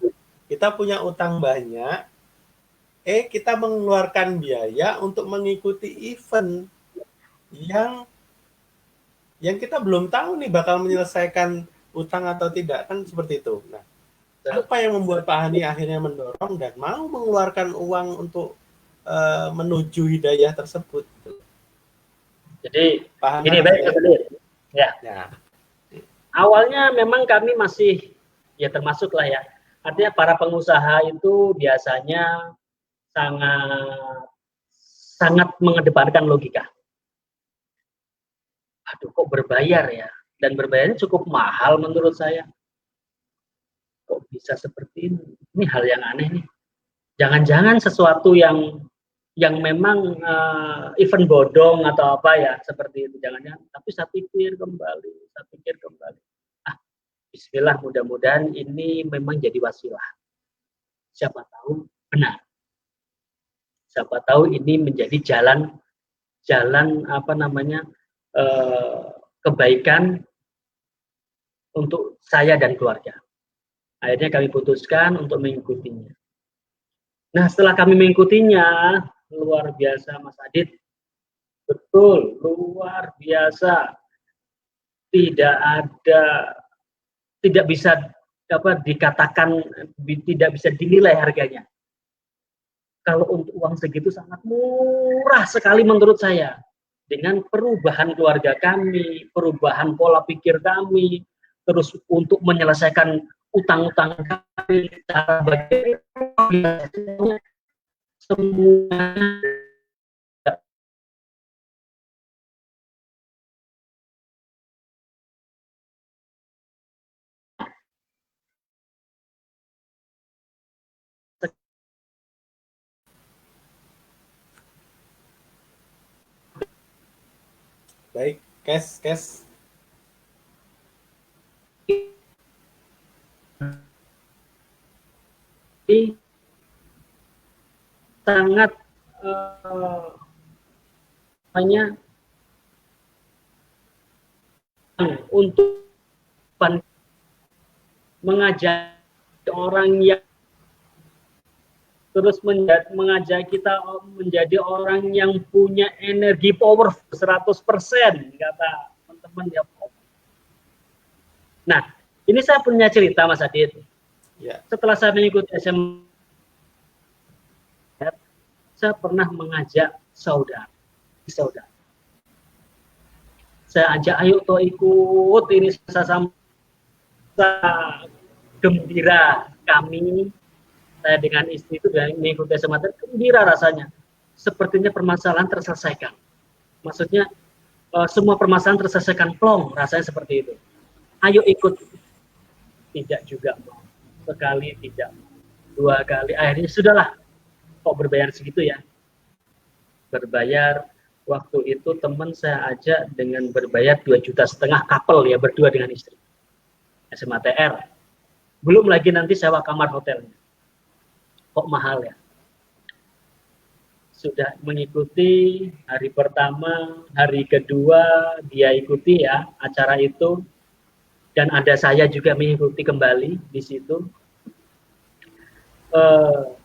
Kita punya utang banyak. Kita mengeluarkan biaya untuk mengikuti event yang kita belum tahu nih bakal menyelesaikan utang atau tidak, kan seperti itu. Nah, apa yang membuat Pak Hani akhirnya mendorong dan mau mengeluarkan uang untuk menuju hidayah tersebut? Jadi Pak Hani ini baik ya. Awalnya memang kami masih ya termasuk lah ya. Artinya para pengusaha itu biasanya sangat mengedepankan logika. Aduh kok berbayar ya, dan berbayarnya cukup mahal menurut saya. Kok bisa seperti ini? Ini hal yang aneh nih. Jangan-jangan sesuatu yang memang event bodong atau apa ya seperti itu, jangan-jangan. Tapi saya pikir kembali. Bismillah, mudah-mudahan ini memang jadi wasilah. Siapa tahu benar. Siapa tahu ini menjadi jalan kebaikan untuk saya dan keluarga. Akhirnya kami putuskan untuk mengikutinya. Nah, setelah kami mengikutinya, luar biasa Mas Adit. Betul, luar biasa. Tidak bisa dikatakan, tidak bisa dinilai harganya. Kalau untuk uang segitu sangat murah sekali menurut saya. Dengan perubahan keluarga kami, perubahan pola pikir kami, terus untuk menyelesaikan utang-utang kami, cara bagaimana semua. Baik, Kes. Ini sangat untuk mengajak orang yang terus mengajak kita menjadi orang yang punya energi power 100%, kata teman-teman ya. Nah, ini saya punya cerita Mas Adit. Ya. Setelah saya mengikuti SM, saya pernah mengajak saudara. Saya ajak, ayo toh ikut ini, sama gembira kami. Saya dengan istri itu dan mengikuti SMA, gembira rasanya. Sepertinya permasalahan terselesaikan. Maksudnya semua permasalahan terselesaikan plong, rasanya seperti itu. Ayo ikut. Tidak juga mau. Sekali tidak mau. 2 kali, akhirnya sudahlah. Kok berbayar segitu ya? Berbayar, waktu itu teman saya ajak dengan berbayar 2,5 juta couple ya, berdua dengan istri. SMHTR. Belum lagi nanti sewa kamar hotelnya. kok mahal ya. Sudah mengikuti hari pertama, hari kedua dia ikuti ya acara itu, dan ada saya juga mengikuti kembali di situ.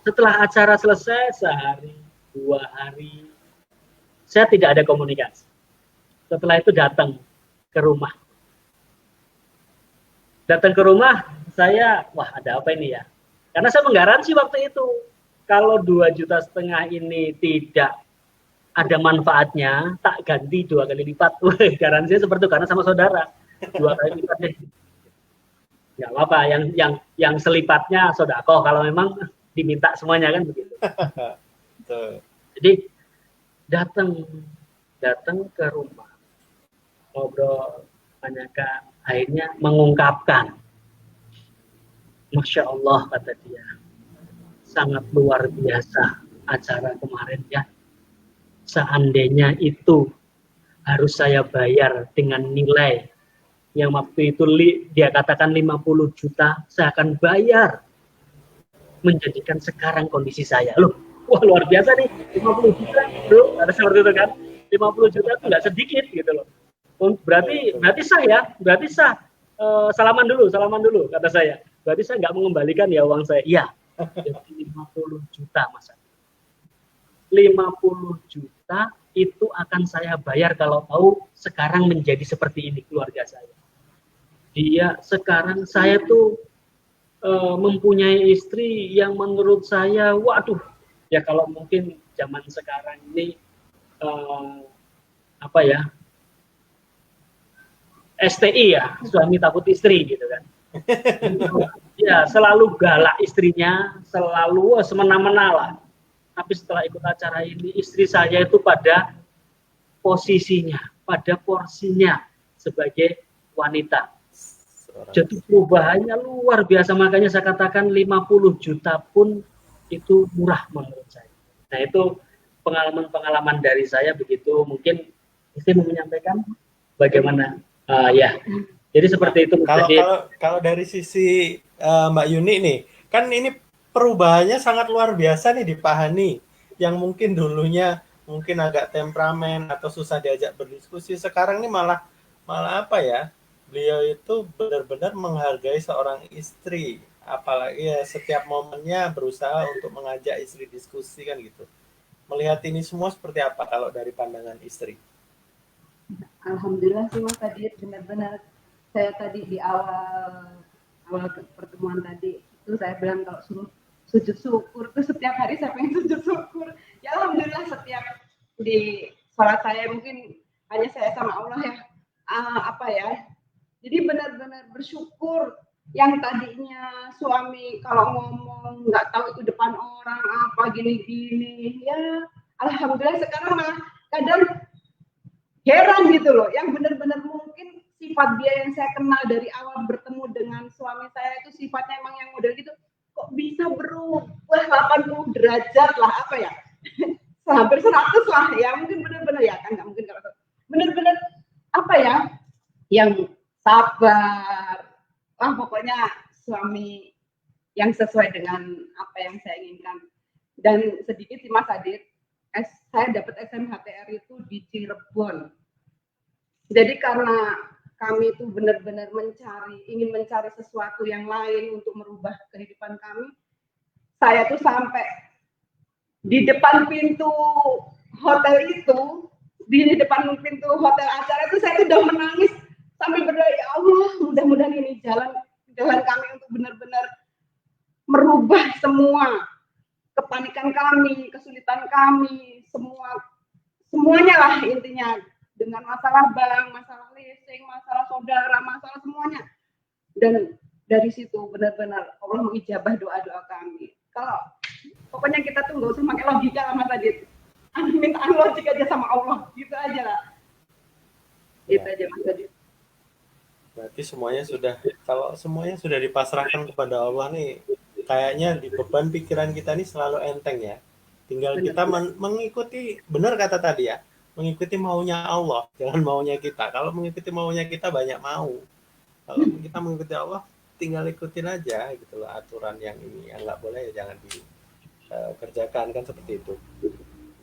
Setelah acara selesai sehari, 2 hari, saya tidak ada komunikasi. Setelah itu datang ke rumah. Datang ke rumah, saya, wah ada apa ini ya? Karena saya menggaransi waktu itu, kalau 2,5 juta ini tidak ada manfaatnya, tak ganti 2 kali lipat. Garansinya seperti itu, karena sama saudara. 2 kali lipat deh. Nggak apa-apa, yang selipatnya sodako, kalau memang diminta semuanya kan begitu. Jadi datang ke rumah, ngobrol, tanyakan, akhirnya mengungkapkan, Masya Allah kata dia, sangat luar biasa acara kemarin ya. Seandainya itu harus saya bayar dengan nilai yang waktu itu dia katakan 50 juta, saya akan bayar menjadikan sekarang kondisi saya. Loh, wah luar biasa nih, 50 juta bro, ada seperti itu kan. 50 juta itu nggak sedikit gitu loh. Berarti sah ya, berarti sah. Salaman dulu kata saya. Berarti saya nggak mengembalikan ya uang saya. Iya, jadi 50 juta mas. 50 juta itu akan saya bayar kalau tahu sekarang menjadi seperti ini keluarga saya. Dia sekarang saya tuh mempunyai istri yang menurut saya, waduh, ya kalau mungkin zaman sekarang ini apa ya, STI ya, suami takut istri gitu kan. Ya selalu galak istrinya, selalu semena-mena lah. Tapi setelah ikut acara ini, istri saya itu pada posisinya, pada porsinya sebagai wanita. Jadi perubahannya luar biasa, makanya saya katakan 50 juta pun itu murah menurut saya. Nah itu pengalaman-pengalaman dari saya begitu. Mungkin istri mau menyampaikan bagaimana? Ya, jadi seperti itu. Kalau dari sisi Mbak Yuni nih, kan ini perubahannya sangat luar biasa nih di Pak Hani, yang mungkin dulunya mungkin agak temperamen atau susah diajak berdiskusi, sekarang ini malah apa ya? Beliau itu benar-benar menghargai seorang istri, apalagi ya setiap momennya berusaha untuk mengajak istri diskusi kan gitu. Melihat ini semua seperti apa kalau dari pandangan istri? Alhamdulillah sih Mas Adit, benar-benar saya tadi di awal pertemuan tadi itu saya bilang kalau suruh sujud syukur itu setiap hari saya pengen sujud syukur. Ya alhamdulillah setiap di sholat saya mungkin hanya saya sama Allah ya, apa ya. Jadi benar-benar bersyukur, yang tadinya suami kalau ngomong nggak tahu itu depan orang apa gini-gini, ya alhamdulillah sekarang malah kadang heran gitu loh, yang benar-benar mungkin sifat dia yang saya kenal dari awal bertemu dengan suami saya itu sifatnya emang yang model gitu, kok bisa berubah 80 derajat lah, apa ya, hampir 100 lah ya, mungkin benar-benar ya kan, nggak mungkin kalau benar-benar apa ya, yang sabar, pokoknya suami yang sesuai dengan apa yang saya inginkan. Dan sedikit sih Mas Adit, saya dapat SMHTR itu di Cirebon. Jadi karena kami itu benar-benar ingin mencari sesuatu yang lain untuk merubah kehidupan kami, saya tuh sampai di depan pintu hotel itu, di depan pintu hotel acara itu saya tuh udah menangis sambil berdoa, ya Allah, mudah-mudahan ini jalan kami untuk benar-benar merubah semua kepanikan kami, kesulitan kami, semuanya lah intinya, dengan masalah bank, masalah leasing, masalah saudara, masalah semuanya. Dan dari situ benar-benar Allah mengijabah doa-doa kami. Kalau pokoknya kita tuh nggak usah pakai logika lah Mas Adit, mintaan logik aja sama Allah, gitu aja lah. Gitu aja Mas Adit. Berarti kalau semuanya sudah dipasrahkan kepada Allah nih, kayaknya di beban pikiran kita nih selalu enteng ya. Tinggal kita mengikuti, benar kata tadi ya, mengikuti maunya Allah, jangan maunya kita. Kalau mengikuti maunya kita banyak mau. Kalau kita mengikuti Allah, tinggal ikutin aja gitu loh aturan yang ini, yang nggak boleh ya jangan kerjakan, kan seperti itu.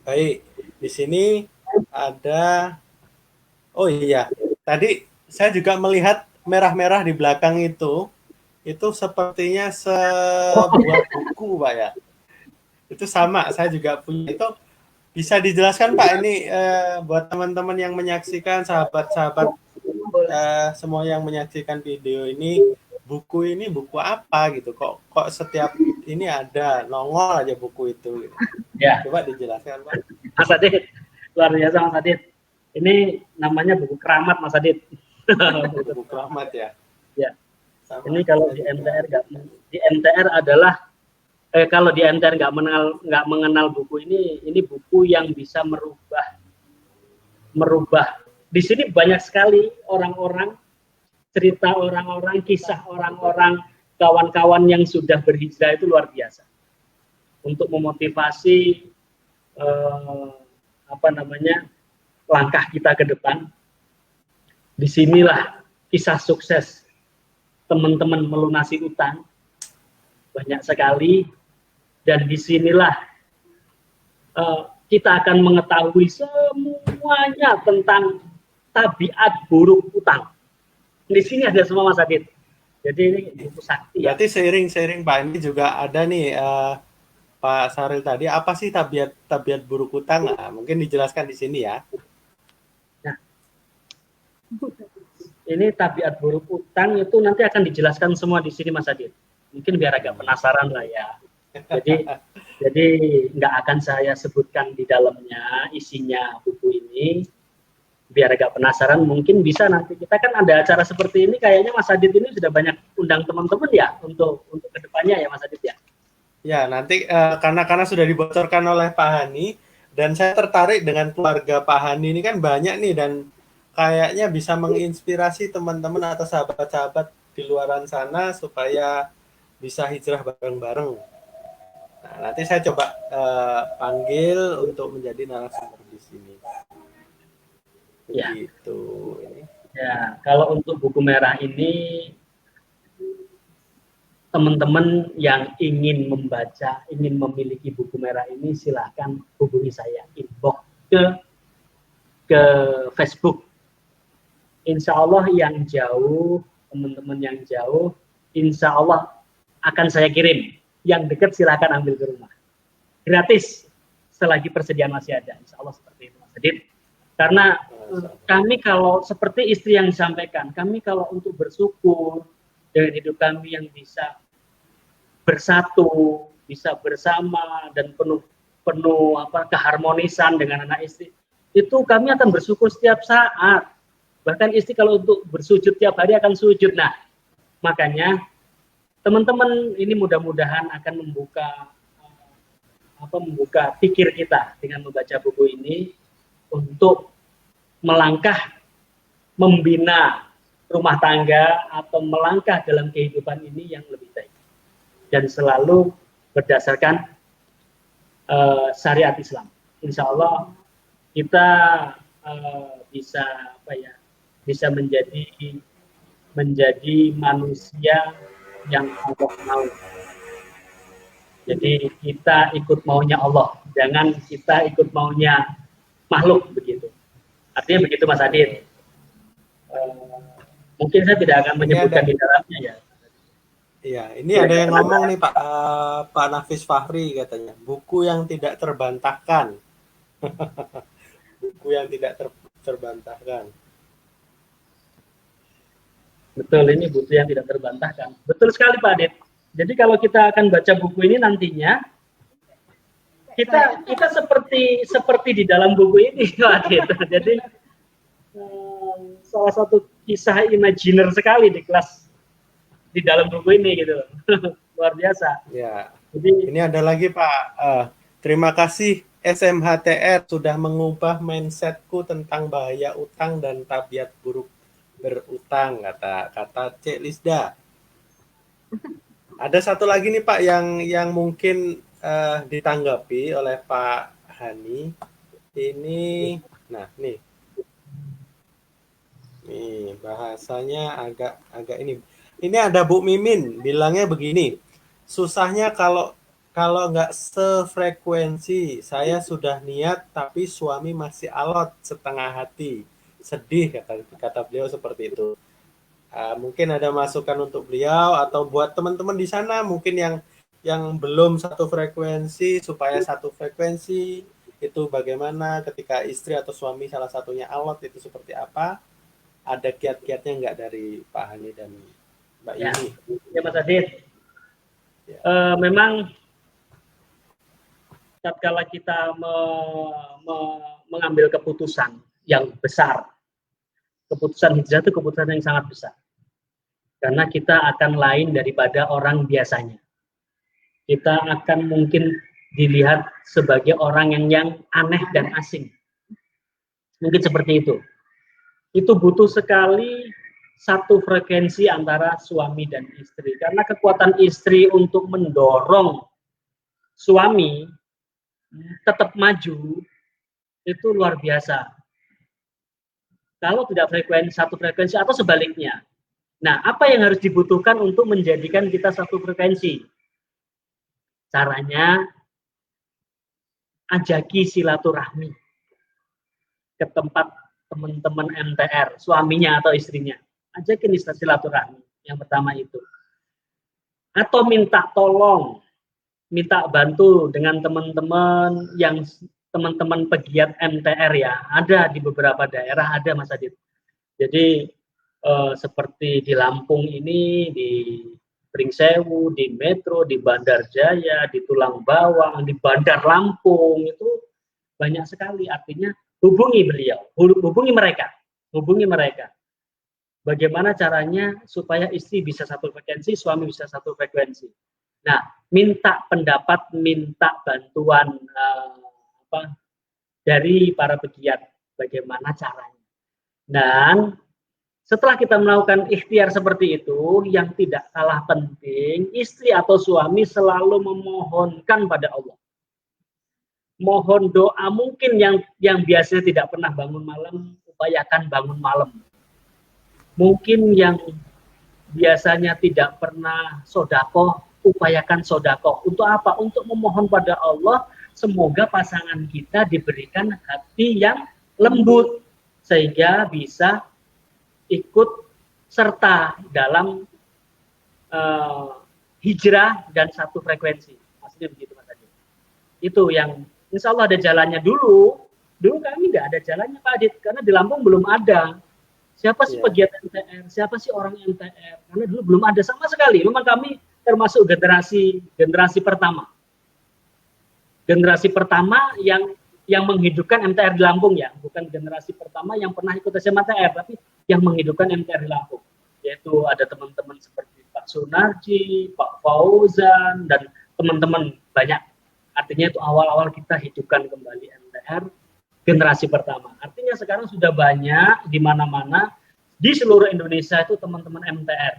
Baik, di sini ada, oh iya, tadi saya juga melihat merah-merah di belakang itu sepertinya sebuah buku, Pak ya. Itu sama, saya juga punya. Itu bisa dijelaskan Pak, ini buat teman-teman yang menyaksikan, sahabat-sahabat semua yang menyaksikan video ini buku apa gitu? Kok setiap ini ada nongol aja buku itu gitu. Ya, Coba dijelaskan Pak. Mas Adit, luar biasa Mas Adit. Ini namanya buku keramat Mas Adit. Buku keramat ya. Ya. Sama, Ini kalau di MTR adalah kalau di MTR nggak mengenal buku ini buku yang bisa merubah. Di sini banyak sekali orang-orang, cerita orang-orang, kisah orang-orang, kawan-kawan yang sudah berhijrah itu luar biasa. Untuk memotivasi langkah kita ke depan. Disinilah kisah sukses teman-teman melunasi utang banyak sekali, dan disinilah kita akan mengetahui semuanya tentang tabiat buruk utang. Di sini ada semua Mas Adit. Jadi ini buku sakti. Berarti seiring Pak, ini juga ada nih Pak Saril tadi, apa sih tabiat buruk utang? Nah, mungkin dijelaskan di sini ya. Nah, ini tabiat buruk utang itu nanti akan dijelaskan semua di sini Mas Adit. Mungkin biar agak penasaran lah ya. Jadi nggak akan saya sebutkan di dalamnya isinya buku ini. Biar agak penasaran, mungkin bisa nanti kita kan ada acara seperti ini, kayaknya Mas Adit ini sudah banyak undang teman-teman ya untuk kedepannya ya Mas Adit ya. Ya, nanti karena sudah dibocorkan oleh Pak Hani, dan saya tertarik dengan keluarga Pak Hani ini kan banyak nih, dan kayaknya bisa menginspirasi teman-teman atau sahabat-sahabat di luaran sana supaya bisa hijrah bareng-bareng. Nah, nanti saya coba panggil untuk menjadi narasumber di sini. Begitu. Ya, kalau untuk buku merah ini, teman-teman yang ingin membaca, ingin memiliki buku merah ini, silahkan hubungi saya, inbox ke Facebook. Insya Allah yang jauh, teman-teman yang jauh, insya Allah akan saya kirim. Yang dekat silahkan ambil ke rumah. Gratis, selagi persediaan masih ada. Insya Allah seperti itu Mas Adit. Karena kami kalau seperti istri yang disampaikan, kami kalau untuk bersyukur dengan hidup kami yang bisa bersatu, bisa bersama dan penuh keharmonisan dengan anak istri, itu kami akan bersyukur setiap saat. Bahkan istri kalau untuk bersujud tiap hari akan sujud. Nah, makanya teman-teman ini mudah-mudahan akan membuka pikir kita dengan membaca buku ini, untuk melangkah membina rumah tangga atau melangkah dalam kehidupan ini yang lebih baik, dan selalu berdasarkan syariat Islam. Insya Allah kita bisa menjadi manusia yang Allah mau. Jadi kita ikut maunya Allah, jangan kita ikut maunya makhluk, begitu. Artinya begitu Mas Adit. Mungkin saya tidak akan menyebutkan di dalamnya ya. Iya, ini ada yang ngomong nih Pak Nafis Fahri katanya, buku yang tidak terbantahkan. Buku yang tidak terbantahkan. Betul, ini buku yang tidak terbantahkan. Betul sekali Pak Adit. Jadi kalau kita akan baca buku ini nantinya, kita seperti di dalam buku ini Pak Adit. Jadi salah satu kisah imajiner sekali di kelas di dalam buku ini gitu. Luar biasa. Ya. Jadi ini ada lagi Pak. Terima kasih SMHTR sudah mengubah mindsetku tentang bahaya utang dan tabiat buruk berutang, kata Cek Lisda. Ada satu lagi nih Pak yang mungkin ditanggapi oleh Pak Hani. Ini, nah nih bahasanya agak ini. Ini ada Bu Mimin bilangnya begini, susahnya kalau kalau nggak sefrekuensi, saya sudah niat tapi suami masih alot setengah hati, sedih kata beliau seperti itu. Mungkin ada masukan untuk beliau atau buat teman-teman di sana mungkin yang belum satu frekuensi supaya satu frekuensi itu bagaimana ketika istri atau suami salah satunya alot itu seperti apa? Ada kiat-kiatnya nggak dari Pak Hani dan Mbak Yuni? Ya Mas Adit. Ya. Memang tatkala kita mengambil keputusan yang besar, keputusan hijrah itu keputusan yang sangat besar. Karena kita akan lain daripada orang biasanya. Kita akan mungkin dilihat sebagai orang yang aneh dan asing. Mungkin seperti itu. Itu butuh sekali satu frekuensi antara suami dan istri. Karena kekuatan istri untuk mendorong suami tetap maju itu luar biasa. Kalau tidak satu frekuensi atau sebaliknya. Nah, apa yang harus dibutuhkan untuk menjadikan kita satu frekuensi? Caranya, ajaki silaturahmi ke tempat teman-teman MTR, suaminya atau istrinya. Ajakin silaturahmi, yang pertama itu. Atau minta tolong, minta bantu dengan teman-teman yang teman-teman pegiat MTR ya, ada di beberapa daerah, ada Mas Adit. Jadi seperti di Lampung ini, di Pringsewu, di Metro, di Bandar Jaya, di Tulang Bawang, di Bandar Lampung, itu banyak sekali. Artinya hubungi beliau, hubungi mereka. Bagaimana caranya supaya istri bisa satu frekuensi, suami bisa satu frekuensi. Nah, minta pendapat, minta bantuan dari para pegiat, bagaimana caranya. Dan setelah kita melakukan ikhtiar seperti itu, yang tidak kalah penting, istri atau suami selalu memohonkan pada Allah. Mohon doa, mungkin yang biasanya tidak pernah bangun malam, upayakan bangun malam. Mungkin yang biasanya tidak pernah sodakoh, upayakan sodakoh. Untuk apa? Untuk memohon pada Allah, semoga pasangan kita diberikan hati yang lembut, sehingga bisa ikut serta dalam hijrah dan satu frekuensi. Maksudnya begitu Mas Adit. Itu yang insya Allah ada jalannya dulu. Dulu kami nggak ada jalannya Pak Adit, karena di Lampung belum ada. Siapa sih pegiat MTR? Siapa sih orang MTR? Karena dulu belum ada sama sekali. Memang kami termasuk generasi pertama. Generasi pertama yang menghidupkan MTR di Lampung ya, bukan generasi pertama yang pernah ikut SMTR, tapi yang menghidupkan MTR di Lampung. Yaitu ada teman-teman seperti Pak Sunarji, Pak Fauzan, dan teman-teman banyak. Artinya itu awal-awal kita hidupkan kembali MTR generasi pertama. Artinya sekarang sudah banyak di mana-mana di seluruh Indonesia itu teman-teman MTR.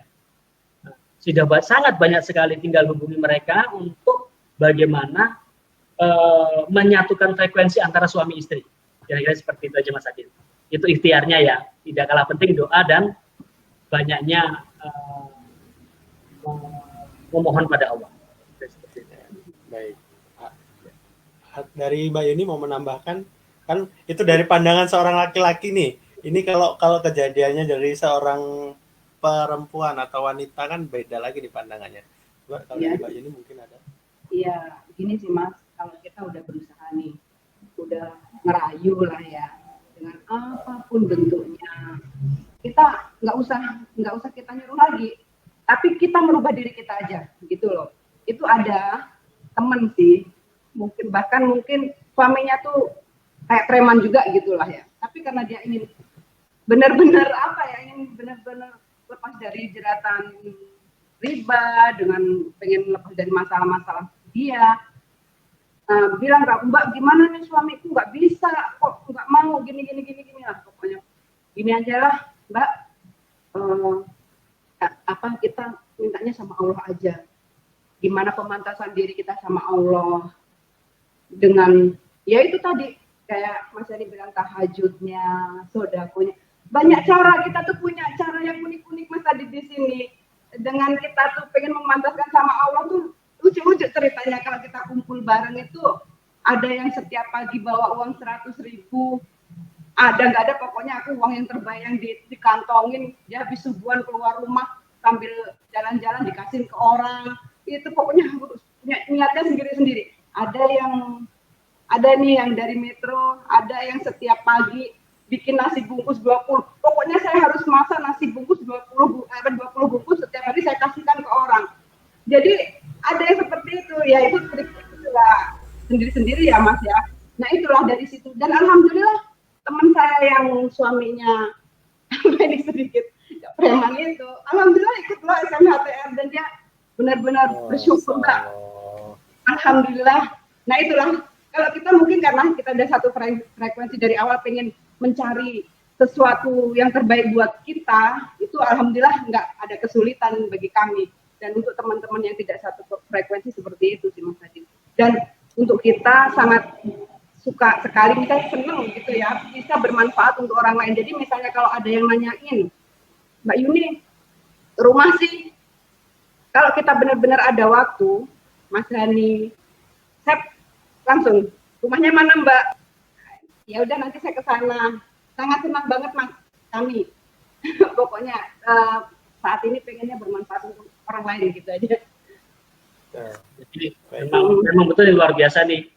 Nah, sudah sangat banyak sekali, tinggal hubungi mereka untuk bagaimana menyatukan frekuensi antara suami istri. Kira-kira seperti itu aja Mas Adit. Itu ikhtiarnya ya, tidak kalah penting doa dan banyaknya memohon pada Allah. Baik. Dari Mbak Yuni mau menambahkan, kan itu dari pandangan seorang laki-laki nih. Ini kalau kejadiannya dari seorang perempuan atau wanita kan beda lagi di pandangannya. Kalau ya, Mbak Yuni mungkin ada. Iya, gini sih Mas, kalau kita udah berusaha nih, udah ngerayu lah ya, dengan apapun bentuknya, kita nggak usah kita nyuruh lagi, tapi kita merubah diri kita aja, gitu loh. Itu ada temen sih, bahkan mungkin suaminya tuh kayak preman juga gitulah ya, tapi karena dia ingin benar-benar ingin benar-benar lepas dari jeratan riba, dengan pengen lepas dari masalah-masalah dia, bilang Mbak gimana nih suamiku nggak bisa kok, nggak mau gini lah, pokoknya gini aja lah Mbak, kita mintanya sama Allah aja, gimana pemantasan diri kita sama Allah dengan ya itu tadi kayak Mas Adi bilang, tahajudnya, sodakonya, banyak cara. Kita tuh punya cara yang unik-unik Mas Adi di sini. Dengan kita tuh pengen memantaskan sama Allah tuh lucu-lucu ceritanya kalau kita kumpul bareng itu, ada yang setiap pagi bawa uang 100.000, ada nggak ada, pokoknya aku uang yang terbayang dikantongin, dia habis subuhan keluar rumah sambil jalan-jalan dikasih ke orang, itu pokoknya niatnya sendiri-sendiri. Ada nih yang dari Metro, ada yang setiap pagi bikin nasi bungkus 20. Pokoknya saya harus masak nasi bungkus 20 bungkus setiap hari, saya kasihkan ke orang. Jadi ada yang seperti itu, ya itu sendiri-sendiri ya Mas ya. Nah itulah dari situ. Dan alhamdulillah teman saya yang suaminya ini sedikit preman itu, alhamdulillah ikut loh SMHTR dan dia benar-benar bersyukur Kak. Alhamdulillah. Nah itulah, kalau kita mungkin karena kita ada satu frekuensi dari awal pengen mencari sesuatu yang terbaik buat kita, itu alhamdulillah nggak ada kesulitan bagi kami. Dan untuk teman-teman yang tidak satu frekuensi seperti itu sih Mas Adit. Dan untuk kita sangat suka sekali, kita senang gitu ya, bisa bermanfaat untuk orang lain. Jadi misalnya kalau ada yang nanyain, Mbak Yuni, rumah sih, kalau kita benar-benar ada waktu, Mas Hani, saya langsung, rumahnya mana Mbak? Ya udah nanti saya ke sana. Sangat senang banget Mas kami. Pokoknya saat ini pengennya bermanfaat untuk orang lain gitu aja. Jadi memang betul yang luar biasa nih.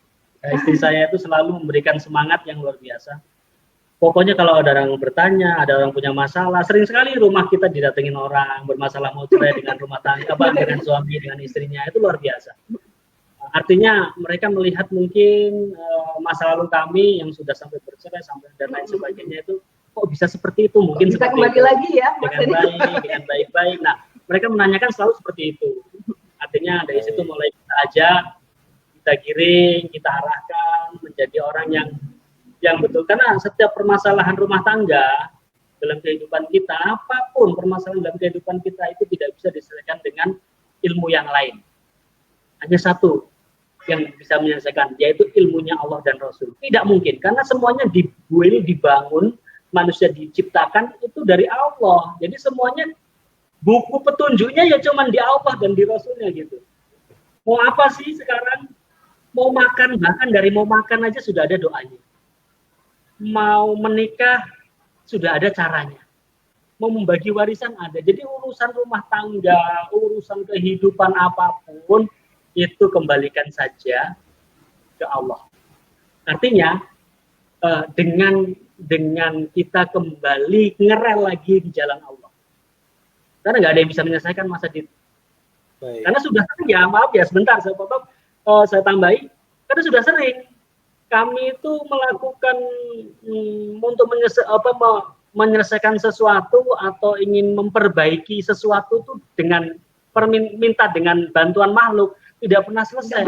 Istri saya itu selalu memberikan semangat yang luar biasa. Pokoknya kalau ada orang bertanya, ada orang punya masalah, sering sekali rumah kita didatengin orang bermasalah mau cerai dengan rumah tangga, dengan suami, dengan istrinya, itu luar biasa. Artinya mereka melihat mungkin masa lalu kami yang sudah sampai bercerai sampai dan lain sebagainya itu kok bisa seperti itu, mungkin bisa seperti kembali itu, lagi ya dengan baik-baik. Nah, mereka menanyakan selalu seperti itu. Artinya dari situ mulai kita ajak, kita giring, kita arahkan menjadi orang yang betul. Karena setiap permasalahan rumah tangga dalam kehidupan kita, apapun permasalahan dalam kehidupan kita itu tidak bisa diselesaikan dengan ilmu yang lain. Hanya satu yang bisa menyelesaikan, yaitu ilmunya Allah dan Rasul. Tidak mungkin, karena semuanya dibangun, manusia diciptakan itu dari Allah. Jadi semuanya buku petunjuknya ya cuman di Allah dan di Rasulnya gitu. Mau apa sih sekarang? Mau makan, bahkan dari mau makan aja sudah ada doanya. Mau menikah sudah ada caranya. Mau membagi warisan ada. Jadi urusan rumah tangga, urusan kehidupan apapun itu kembalikan saja ke Allah. Artinya dengan kita kembali ngerel lagi di jalan Allah. Karena nggak ada yang bisa menyelesaikan Mas Adit. Baik. Karena sudah sering ya, maaf ya sebentar saya potong, saya tambahi. Karena sudah sering kami itu melakukan untuk menyelesaikan sesuatu atau ingin memperbaiki sesuatu itu dengan minta dengan bantuan makhluk tidak pernah selesai.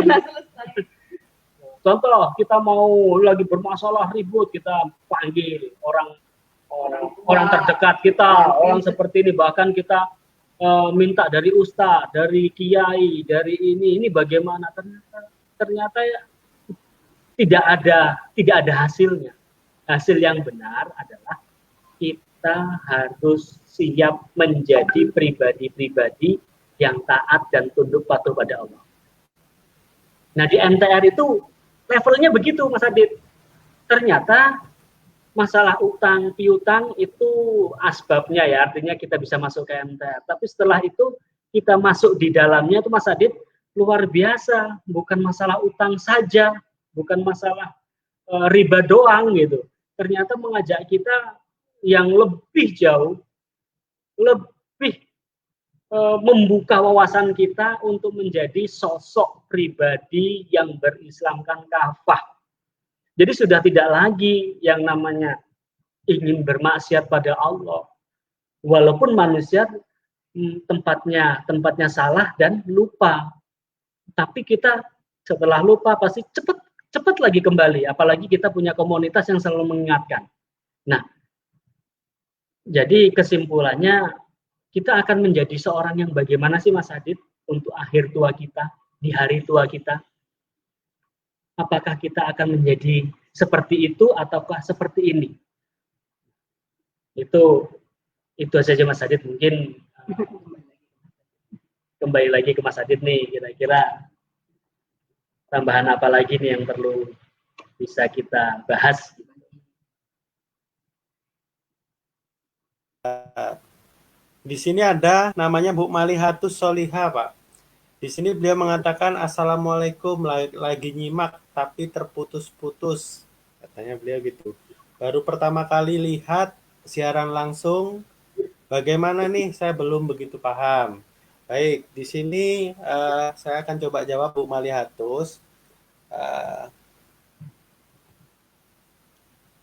Contoh, kita mau lagi bermasalah ribut, kita panggil orang terdekat kita, orang seperti ini, bahkan kita minta dari ustaz, dari kiai, dari ini bagaimana, ternyata ya, tidak ada hasilnya. Hasil yang benar adalah kita harus siap menjadi pribadi-pribadi yang taat dan tunduk patuh pada Allah. Nah di MTR itu levelnya begitu Mas Adit. Ternyata masalah utang piutang itu asbabnya ya, artinya kita bisa masuk ke MTR. Tapi setelah itu kita masuk di dalamnya itu Mas Adit luar biasa, bukan masalah utang saja, bukan masalah riba doang gitu. Ternyata mengajak kita yang lebih jauh, lebih membuka wawasan kita untuk menjadi sosok pribadi yang berislamkan kafah. Jadi sudah tidak lagi yang namanya ingin bermaksiat pada Allah. Walaupun manusia tempatnya salah dan lupa. Tapi kita setelah lupa pasti cepat lagi kembali. Apalagi kita punya komunitas yang selalu mengingatkan. Nah, jadi kesimpulannya kita akan menjadi seorang yang bagaimana sih Mas Adit untuk akhir tua kita, di hari tua kita? Apakah kita akan menjadi seperti itu ataukah seperti ini? Itu saja Mas Adit. Mungkin kembali lagi ke Mas Adit nih, kira-kira tambahan apa lagi nih yang perlu bisa kita bahas? Di sini ada namanya Bu Malihatus Soliha, Pak. Di sini beliau mengatakan, Assalamualaikum, lagi nyimak tapi terputus-putus. Katanya beliau gitu. Baru pertama kali lihat siaran langsung, bagaimana nih? Saya belum begitu paham. Baik, di sini saya akan coba jawab Bu Malihatus.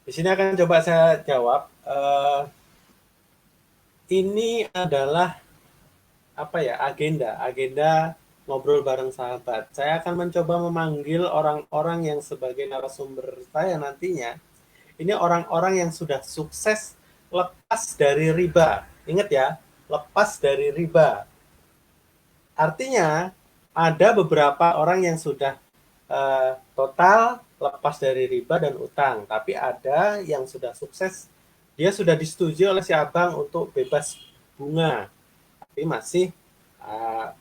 Di sini akan coba saya jawab. Ini adalah apa ya, agenda ngobrol bareng sahabat. Saya akan mencoba memanggil orang-orang yang sebagai narasumber saya nantinya. Ini orang-orang yang sudah sukses lepas dari riba. Ingat ya, lepas dari riba. Artinya ada beberapa orang yang sudah total lepas dari riba dan utang, tapi ada yang sudah sukses, dia sudah disetujui oleh si abang untuk bebas bunga, tapi masih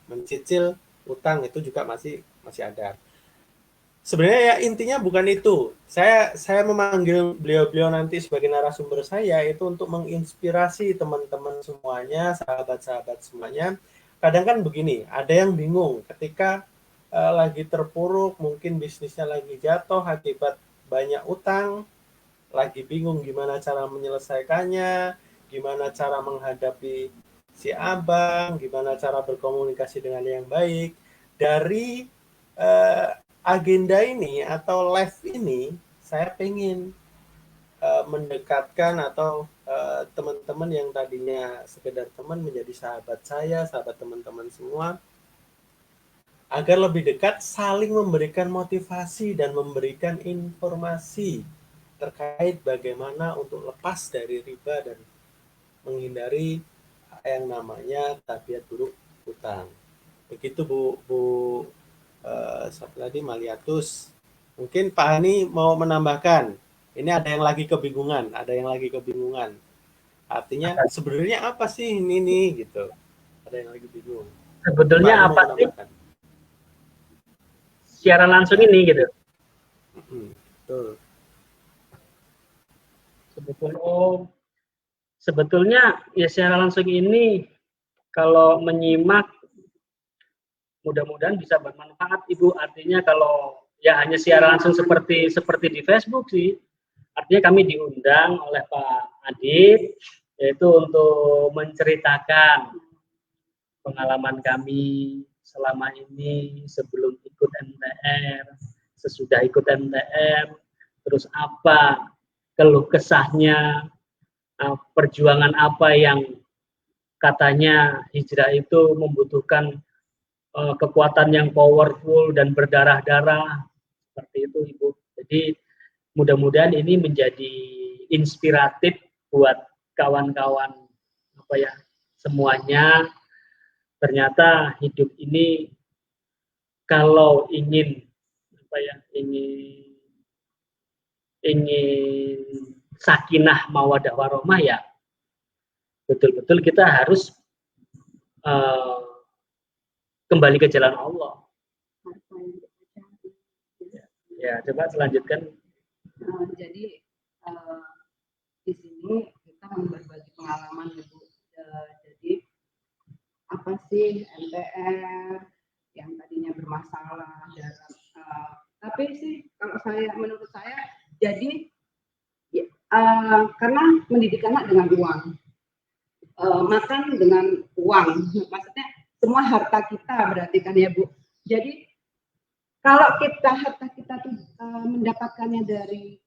mencicil utang, itu juga masih ada. Sebenarnya ya intinya bukan itu. Saya memanggil beliau-beliau nanti sebagai narasumber saya itu untuk menginspirasi teman-teman semuanya, sahabat-sahabat semuanya. Kadang kan begini, ada yang bingung ketika lagi terpuruk, mungkin bisnisnya lagi jatuh akibat banyak utang, lagi bingung gimana cara menyelesaikannya, gimana cara menghadapi si abang, gimana cara berkomunikasi dengan yang baik. Dari agenda ini atau live ini, saya pengen mendekatkan atau teman-teman yang tadinya sekedar teman menjadi sahabat saya, sahabat teman-teman semua, agar lebih dekat, saling memberikan motivasi dan memberikan informasi terkait bagaimana untuk lepas dari riba dan menghindari yang namanya tabiat buruk utang. Begitu Bu Sapladi Maliatus. Mungkin Pak Hani mau menambahkan. Ini ada yang lagi kebingungan, Artinya sebenarnya apa sih ini nih gitu. Ada yang lagi bingung. Sebetulnya apa sih siaran langsung ini gitu? Betul. Sebetulnya ya siaran langsung ini kalau menyimak mudah-mudahan bisa bermanfaat Ibu. Artinya kalau ya hanya siaran langsung seperti di Facebook sih. Artinya kami diundang oleh Pak Adit yaitu untuk menceritakan pengalaman kami selama ini sebelum ikut MTR, sesudah ikut MTR, terus apa keluh kesahnya, perjuangan apa yang katanya hijrah itu membutuhkan kekuatan yang powerful dan berdarah-darah, seperti itu Ibu. Jadi mudah-mudahan ini menjadi inspiratif buat kawan-kawan semuanya. Ternyata hidup ini kalau ingin ingin sakinah mawadah warahmah ya betul-betul kita harus kembali ke jalan Allah. Ya, coba selanjutkan. Jadi di sini kita berbagi pengalaman Ibu. Jadi apa sih MTR yang tadinya bermasalah dalam tapi sih kalau menurut saya jadi karena mendidik anak dengan uang, makan dengan uang, maksudnya semua harta kita berarti kan ya Bu. Jadi kalau harta kita tuh mendapatkannya dari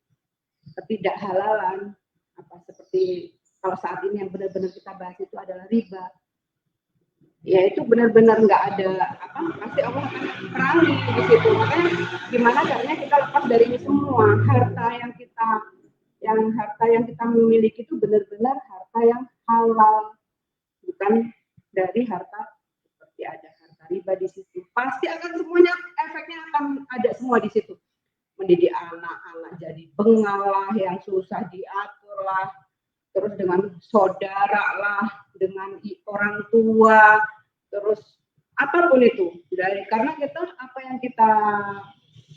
ketidakhalalan, seperti kalau saat ini yang benar-benar kita bahas itu adalah riba, ya itu benar-benar nggak ada pasti Allah akan perangi di situ. Makanya gimana caranya kita lepas dari ini semua. Harta yang kita miliki itu benar-benar harta yang halal, bukan dari harta seperti ada harta riba di situ. Pasti akan semuanya efeknya akan ada semua di situ. Mendidik anak-anak jadi bengal lah, yang susah diatur lah, terus dengan saudara lah, dengan orang tua, terus apapun itu. Karena kita apa yang kita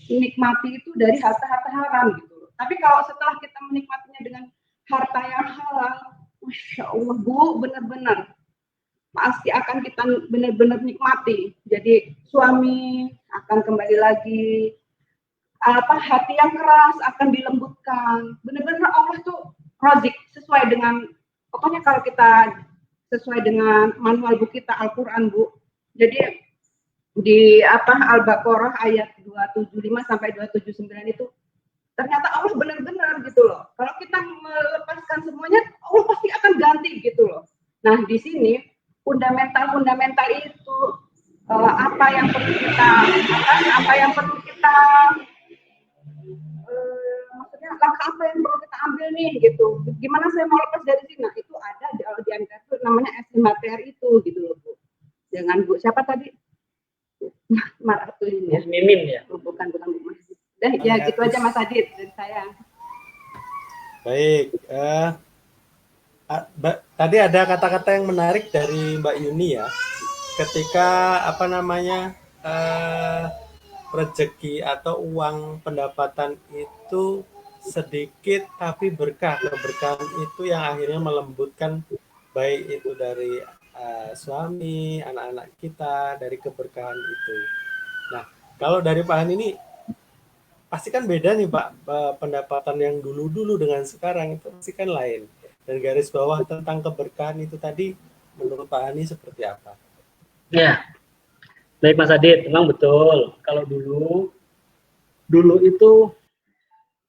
menikmati itu dari harta-harta haram gitu. Tapi kalau setelah kita menikmatinya dengan harta yang halal, Masya Allah Bu, benar-benar pasti akan kita benar-benar nikmati. Jadi suami akan kembali lagi, hati yang keras akan dilembutkan. Benar-benar Allah tuh razik sesuai dengan, pokoknya kalau kita sesuai dengan manual Bu kita Al-Quran Bu. Jadi di Al-Baqarah ayat 275 sampai 279 itu ternyata Allah benar-benar gitu loh. Kalau kita melepaskan semuanya, Allah pasti akan ganti gitu loh. Nah di sini fundamental itu apa yang perlu kita maksudnya langkah apa yang perlu kita ambil nih gitu. Gimana saya mau lepas dari sini? Nah, itu ada di MTR itu namanya SMTR itu gitu loh Bu. Dengan Bu siapa tadi? Maratuin ya. Mimin ya. Bukan Bu Mas. Dan ya gitu aja Mas Adit dari saya. Baik. Tadi ada kata-kata yang menarik dari Mbak Yuni ya. Ketika rezeki atau uang pendapatan itu sedikit tapi berkah. Keberkahan itu yang akhirnya melembutkan baik itu dari suami, anak-anak kita, dari keberkahan itu. Nah, kalau dari Pak Han ini pasti kan beda nih Pak, pendapatan yang dulu-dulu dengan sekarang itu pasti kan lain. Dan garis bawah tentang keberkahan itu tadi menurut Pak Hani seperti apa? Ya, baik Mas Adit, memang betul. Kalau dulu itu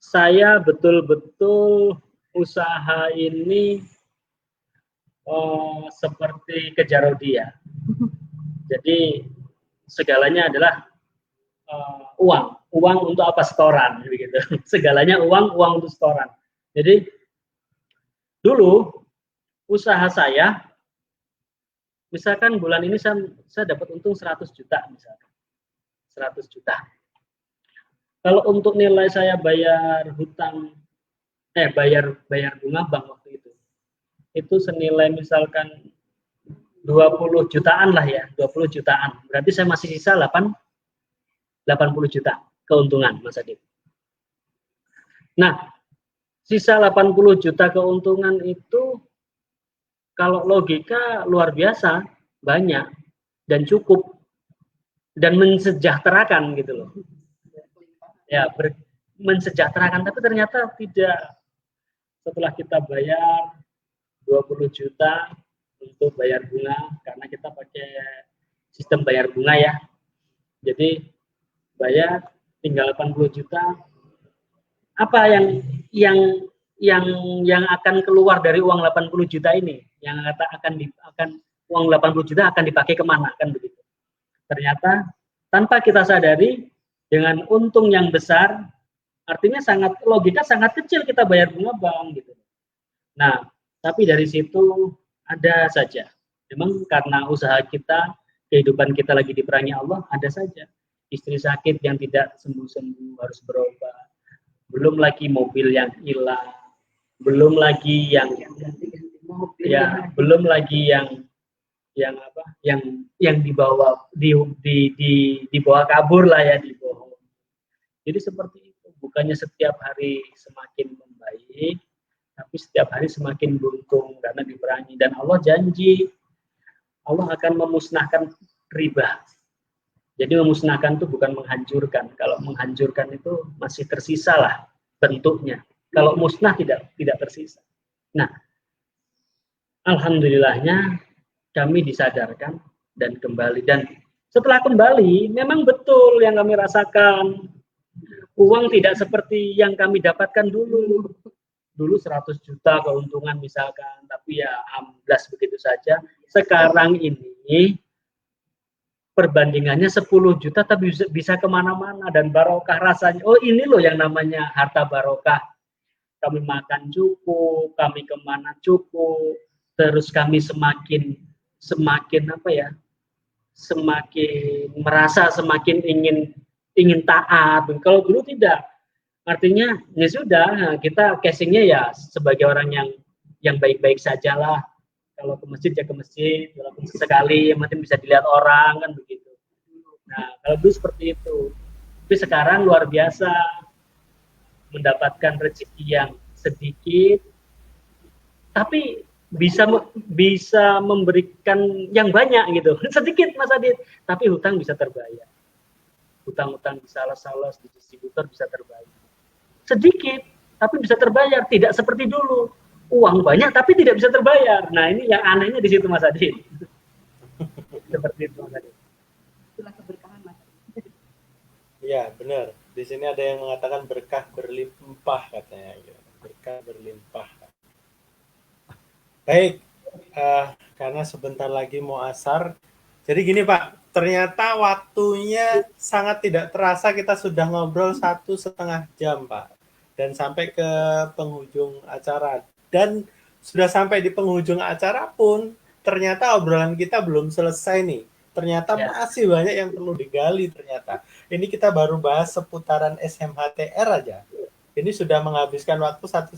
saya betul-betul usaha ini seperti kejar dia. Jadi segalanya adalah uang untuk apa, setoran begitu. Segalanya uang untuk setoran. Jadi dulu usaha saya, misalkan bulan ini saya dapat untung 100 juta misalkan. 100 juta. Kalau untuk nilai saya bayar hutang bayar bunga bank waktu itu senilai misalkan 20 jutaan lah ya, 20 jutaan. Berarti saya masih sisa 80 juta keuntungan, Mas Adit. Nah, sisa 80 juta keuntungan itu kalau logika luar biasa, banyak dan cukup dan mensejahterakan gitu loh. Ya, mensejahterakan, tapi ternyata tidak. Setelah kita bayar 20 juta untuk bayar bunga, karena kita pakai sistem bayar bunga ya. Jadi bayar tinggal 80 juta. Apa yang akan keluar dari uang 80 juta ini? Yang akan uang 80 juta akan dipakai kemana, kan begitu. Ternyata tanpa kita sadari, dengan untung yang besar, artinya logika sangat kecil kita bayar bunga bank gitu. Nah, tapi dari situ ada saja. Memang karena usaha kita, kehidupan kita lagi diperangi Allah, ada saja. Istri sakit yang tidak sembuh-sembuh harus berobat. Belum lagi mobil yang hilang. Belum lagi belum lagi yang dibawa kabur lah ya, dibohong. Jadi seperti itu, bukannya setiap hari semakin membaik, tapi setiap hari semakin beruntung karena diperangi. Dan Allah janji Allah akan memusnahkan riba. Jadi memusnahkan itu bukan menghancurkan. Kalau menghancurkan itu masih tersisa lah bentuknya. Kalau musnah tidak tersisa. Nah, alhamdulillahnya kami disadarkan dan kembali. Dan setelah kembali, memang betul yang kami rasakan. Uang tidak seperti yang kami dapatkan dulu. Dulu 100 juta keuntungan misalkan, tapi ya amblas begitu saja. Sekarang ini perbandingannya 10 juta tapi bisa kemana-mana dan barokah rasanya. Oh, ini loh yang namanya harta barokah. Kami makan cukup, kami kemana cukup, terus kami semakin merasa semakin ingin taat. Kalau dulu tidak, artinya ya sudah, kita casingnya ya sebagai orang yang baik-baik sajalah. Kalau ke masjid ya ke masjid, walaupun sesekali yang penting bisa dilihat orang, kan begitu. Nah, kalau dulu seperti itu. Tapi sekarang luar biasa, mendapatkan rezeki yang sedikit, tapi bisa memberikan yang banyak gitu. Sedikit Mas Adit, tapi hutang bisa terbayar. Hutang-hutang di sales-sales, di distributor bisa terbayar. Sedikit, tapi bisa terbayar. Tidak seperti dulu. Uang banyak, tapi tidak bisa terbayar. Nah, ini yang anehnya di situ, Mas Adit. Seperti itu, Mas Adit. Itulah keberkahan, Mas. Iya, benar. Di sini ada yang mengatakan berkah berlimpah katanya. Berkah berlimpah. Baik, karena sebentar lagi mau asar. Jadi gini Pak, ternyata waktunya sangat tidak terasa, kita sudah ngobrol 1,5 jam Pak. Dan sampai ke penghujung acara. Dan sudah sampai di penghujung acara pun, ternyata obrolan kita belum selesai nih. Ternyata masih banyak yang perlu digali ternyata. Ini kita baru bahas seputaran SMHTR aja. Ini sudah menghabiskan waktu 1,5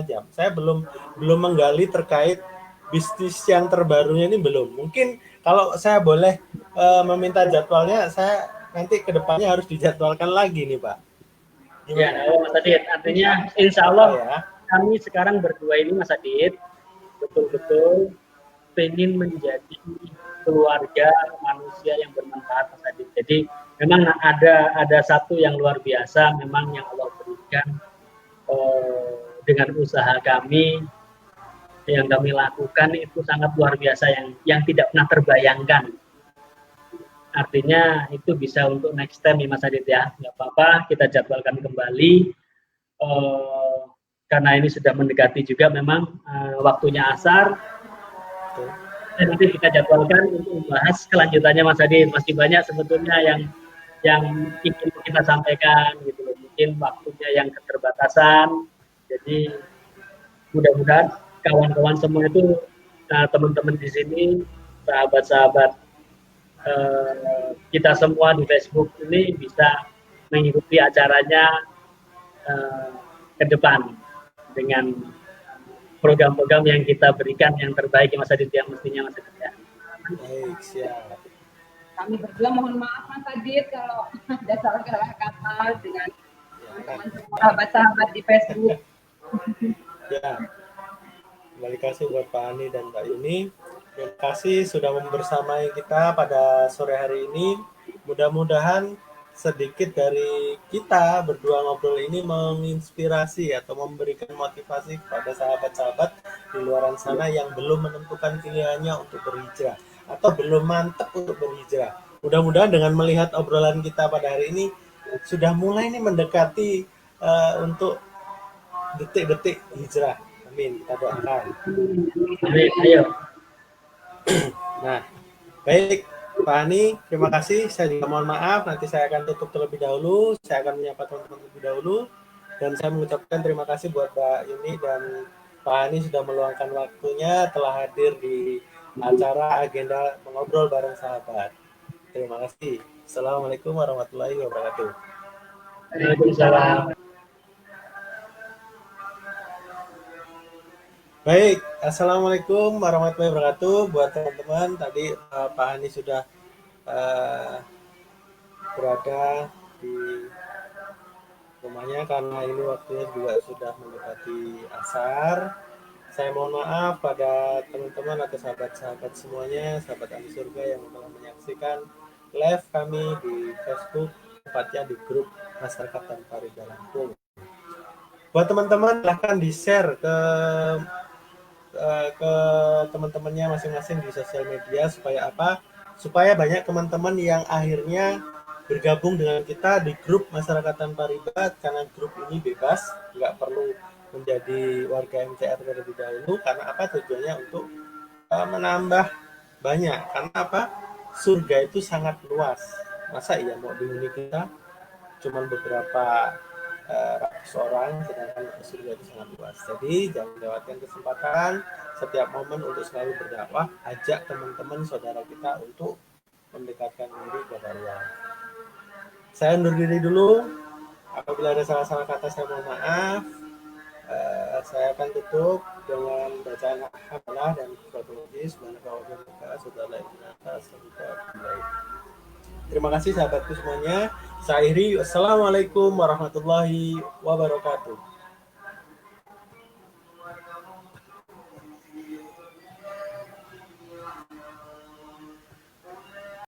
jam. Saya belum menggali terkait bisnis yang terbarunya ini belum. Mungkin kalau saya boleh meminta jadwalnya, saya nanti kedepannya harus dijadwalkan lagi nih Pak. Gimana? Ya, Mas Adit. Artinya insya Allah ya, kami sekarang berdua ini Mas Adit betul-betul pengen menjadi keluarga manusia yang bermanfaat Mas Adit. Jadi memang ada satu yang luar biasa memang yang Allah berikan dengan usaha kami yang kami lakukan itu sangat luar biasa yang tidak pernah terbayangkan. Artinya itu bisa untuk next time ya Mas Adit ya, nggak apa-apa kita jadwalkan kembali karena ini sudah mendekati juga memang waktunya asar. Dan nanti kita jadwalkan untuk membahas kelanjutannya Mas Adit. Masih banyak sebetulnya yang ingin kita sampaikan gitu loh. Mungkin waktunya yang keterbatasan. Jadi mudah-mudahan kawan-kawan semua itu teman-teman di sini, sahabat-sahabat kita semua di Facebook ini bisa mengikuti acaranya ke depan dengan program-program yang kita berikan yang terbaik ya Mas Adit yang mestinya Mas Adit ya. Baik, siap. Kami berdua mohon maaf Mas Adit kalau ada salah kata dengan teman-teman sahabat-sahabat di Facebook. Ya, kembali kasih buat Pak Ani dan Mbak Yuni. Terima kasih sudah membersamai kita pada sore hari ini. Mudah-mudahan sedikit dari kita berdua ngobrol ini menginspirasi atau memberikan motivasi kepada sahabat-sahabat di luar sana yang belum menentukan pilihannya untuk berhijrah atau belum mantap untuk berhijrah. Mudah-mudahan dengan melihat obrolan kita pada hari ini sudah mulai nih mendekati untuk detik-detik hijrah. Amin, kita doakan. Amin, ayo. Nah, baik Pak Ani, terima kasih. Saya juga mohon maaf, nanti saya akan tutup terlebih dahulu. Saya akan menyapa teman-teman terlebih dahulu. Dan saya mengucapkan terima kasih buat Mbak Yuni dan Pak Ani sudah meluangkan waktunya, telah hadir di acara agenda mengobrol bareng sahabat. Terima kasih. Assalamualaikum warahmatullahi wabarakatuh. Waalaikumsalam. Baik, Assalamualaikum warahmatullahi wabarakatuh. Buat teman-teman, tadi Pak Hani sudah berada di rumahnya karena ini waktunya juga sudah mendekati asar. Saya mohon maaf pada teman-teman atau sahabat-sahabat semuanya, sahabat ahli surga yang telah menyaksikan live kami di Facebook, tepatnya di grup Masyarakat Tanpa Ridha Lampung. Buat teman-teman, silahkan di-share ke teman-temannya masing-masing di sosial media supaya apa? Supaya banyak teman-teman yang akhirnya bergabung dengan kita di grup Masyarakat Tanpa Riba, karena grup ini bebas, nggak perlu menjadi warga MCR terlebih dahulu. Karena apa? Tujuannya untuk menambah banyak. Karena apa? Surga itu sangat luas. Masa iya mau dihuni kita cuman beberapa ratus orang, sedangkan surga itu sangat luas. Jadi jangan lewatkan kesempatan setiap momen untuk selalu berdakwah. Ajak teman-teman saudara kita untuk mendekatkan diri kepada Allah. Saya undur diri dulu. Apabila ada salah-salah kata saya mohon maaf. Saya akan tutup dengan bacaan alhamdulillah dan kronologis. Subhanallah wa bihamdihi, subhanallah wa bihamdihi. Terima kasih sahabatku semuanya. Saya akhiri. Assalamualaikum warahmatullahi wabarakatuh.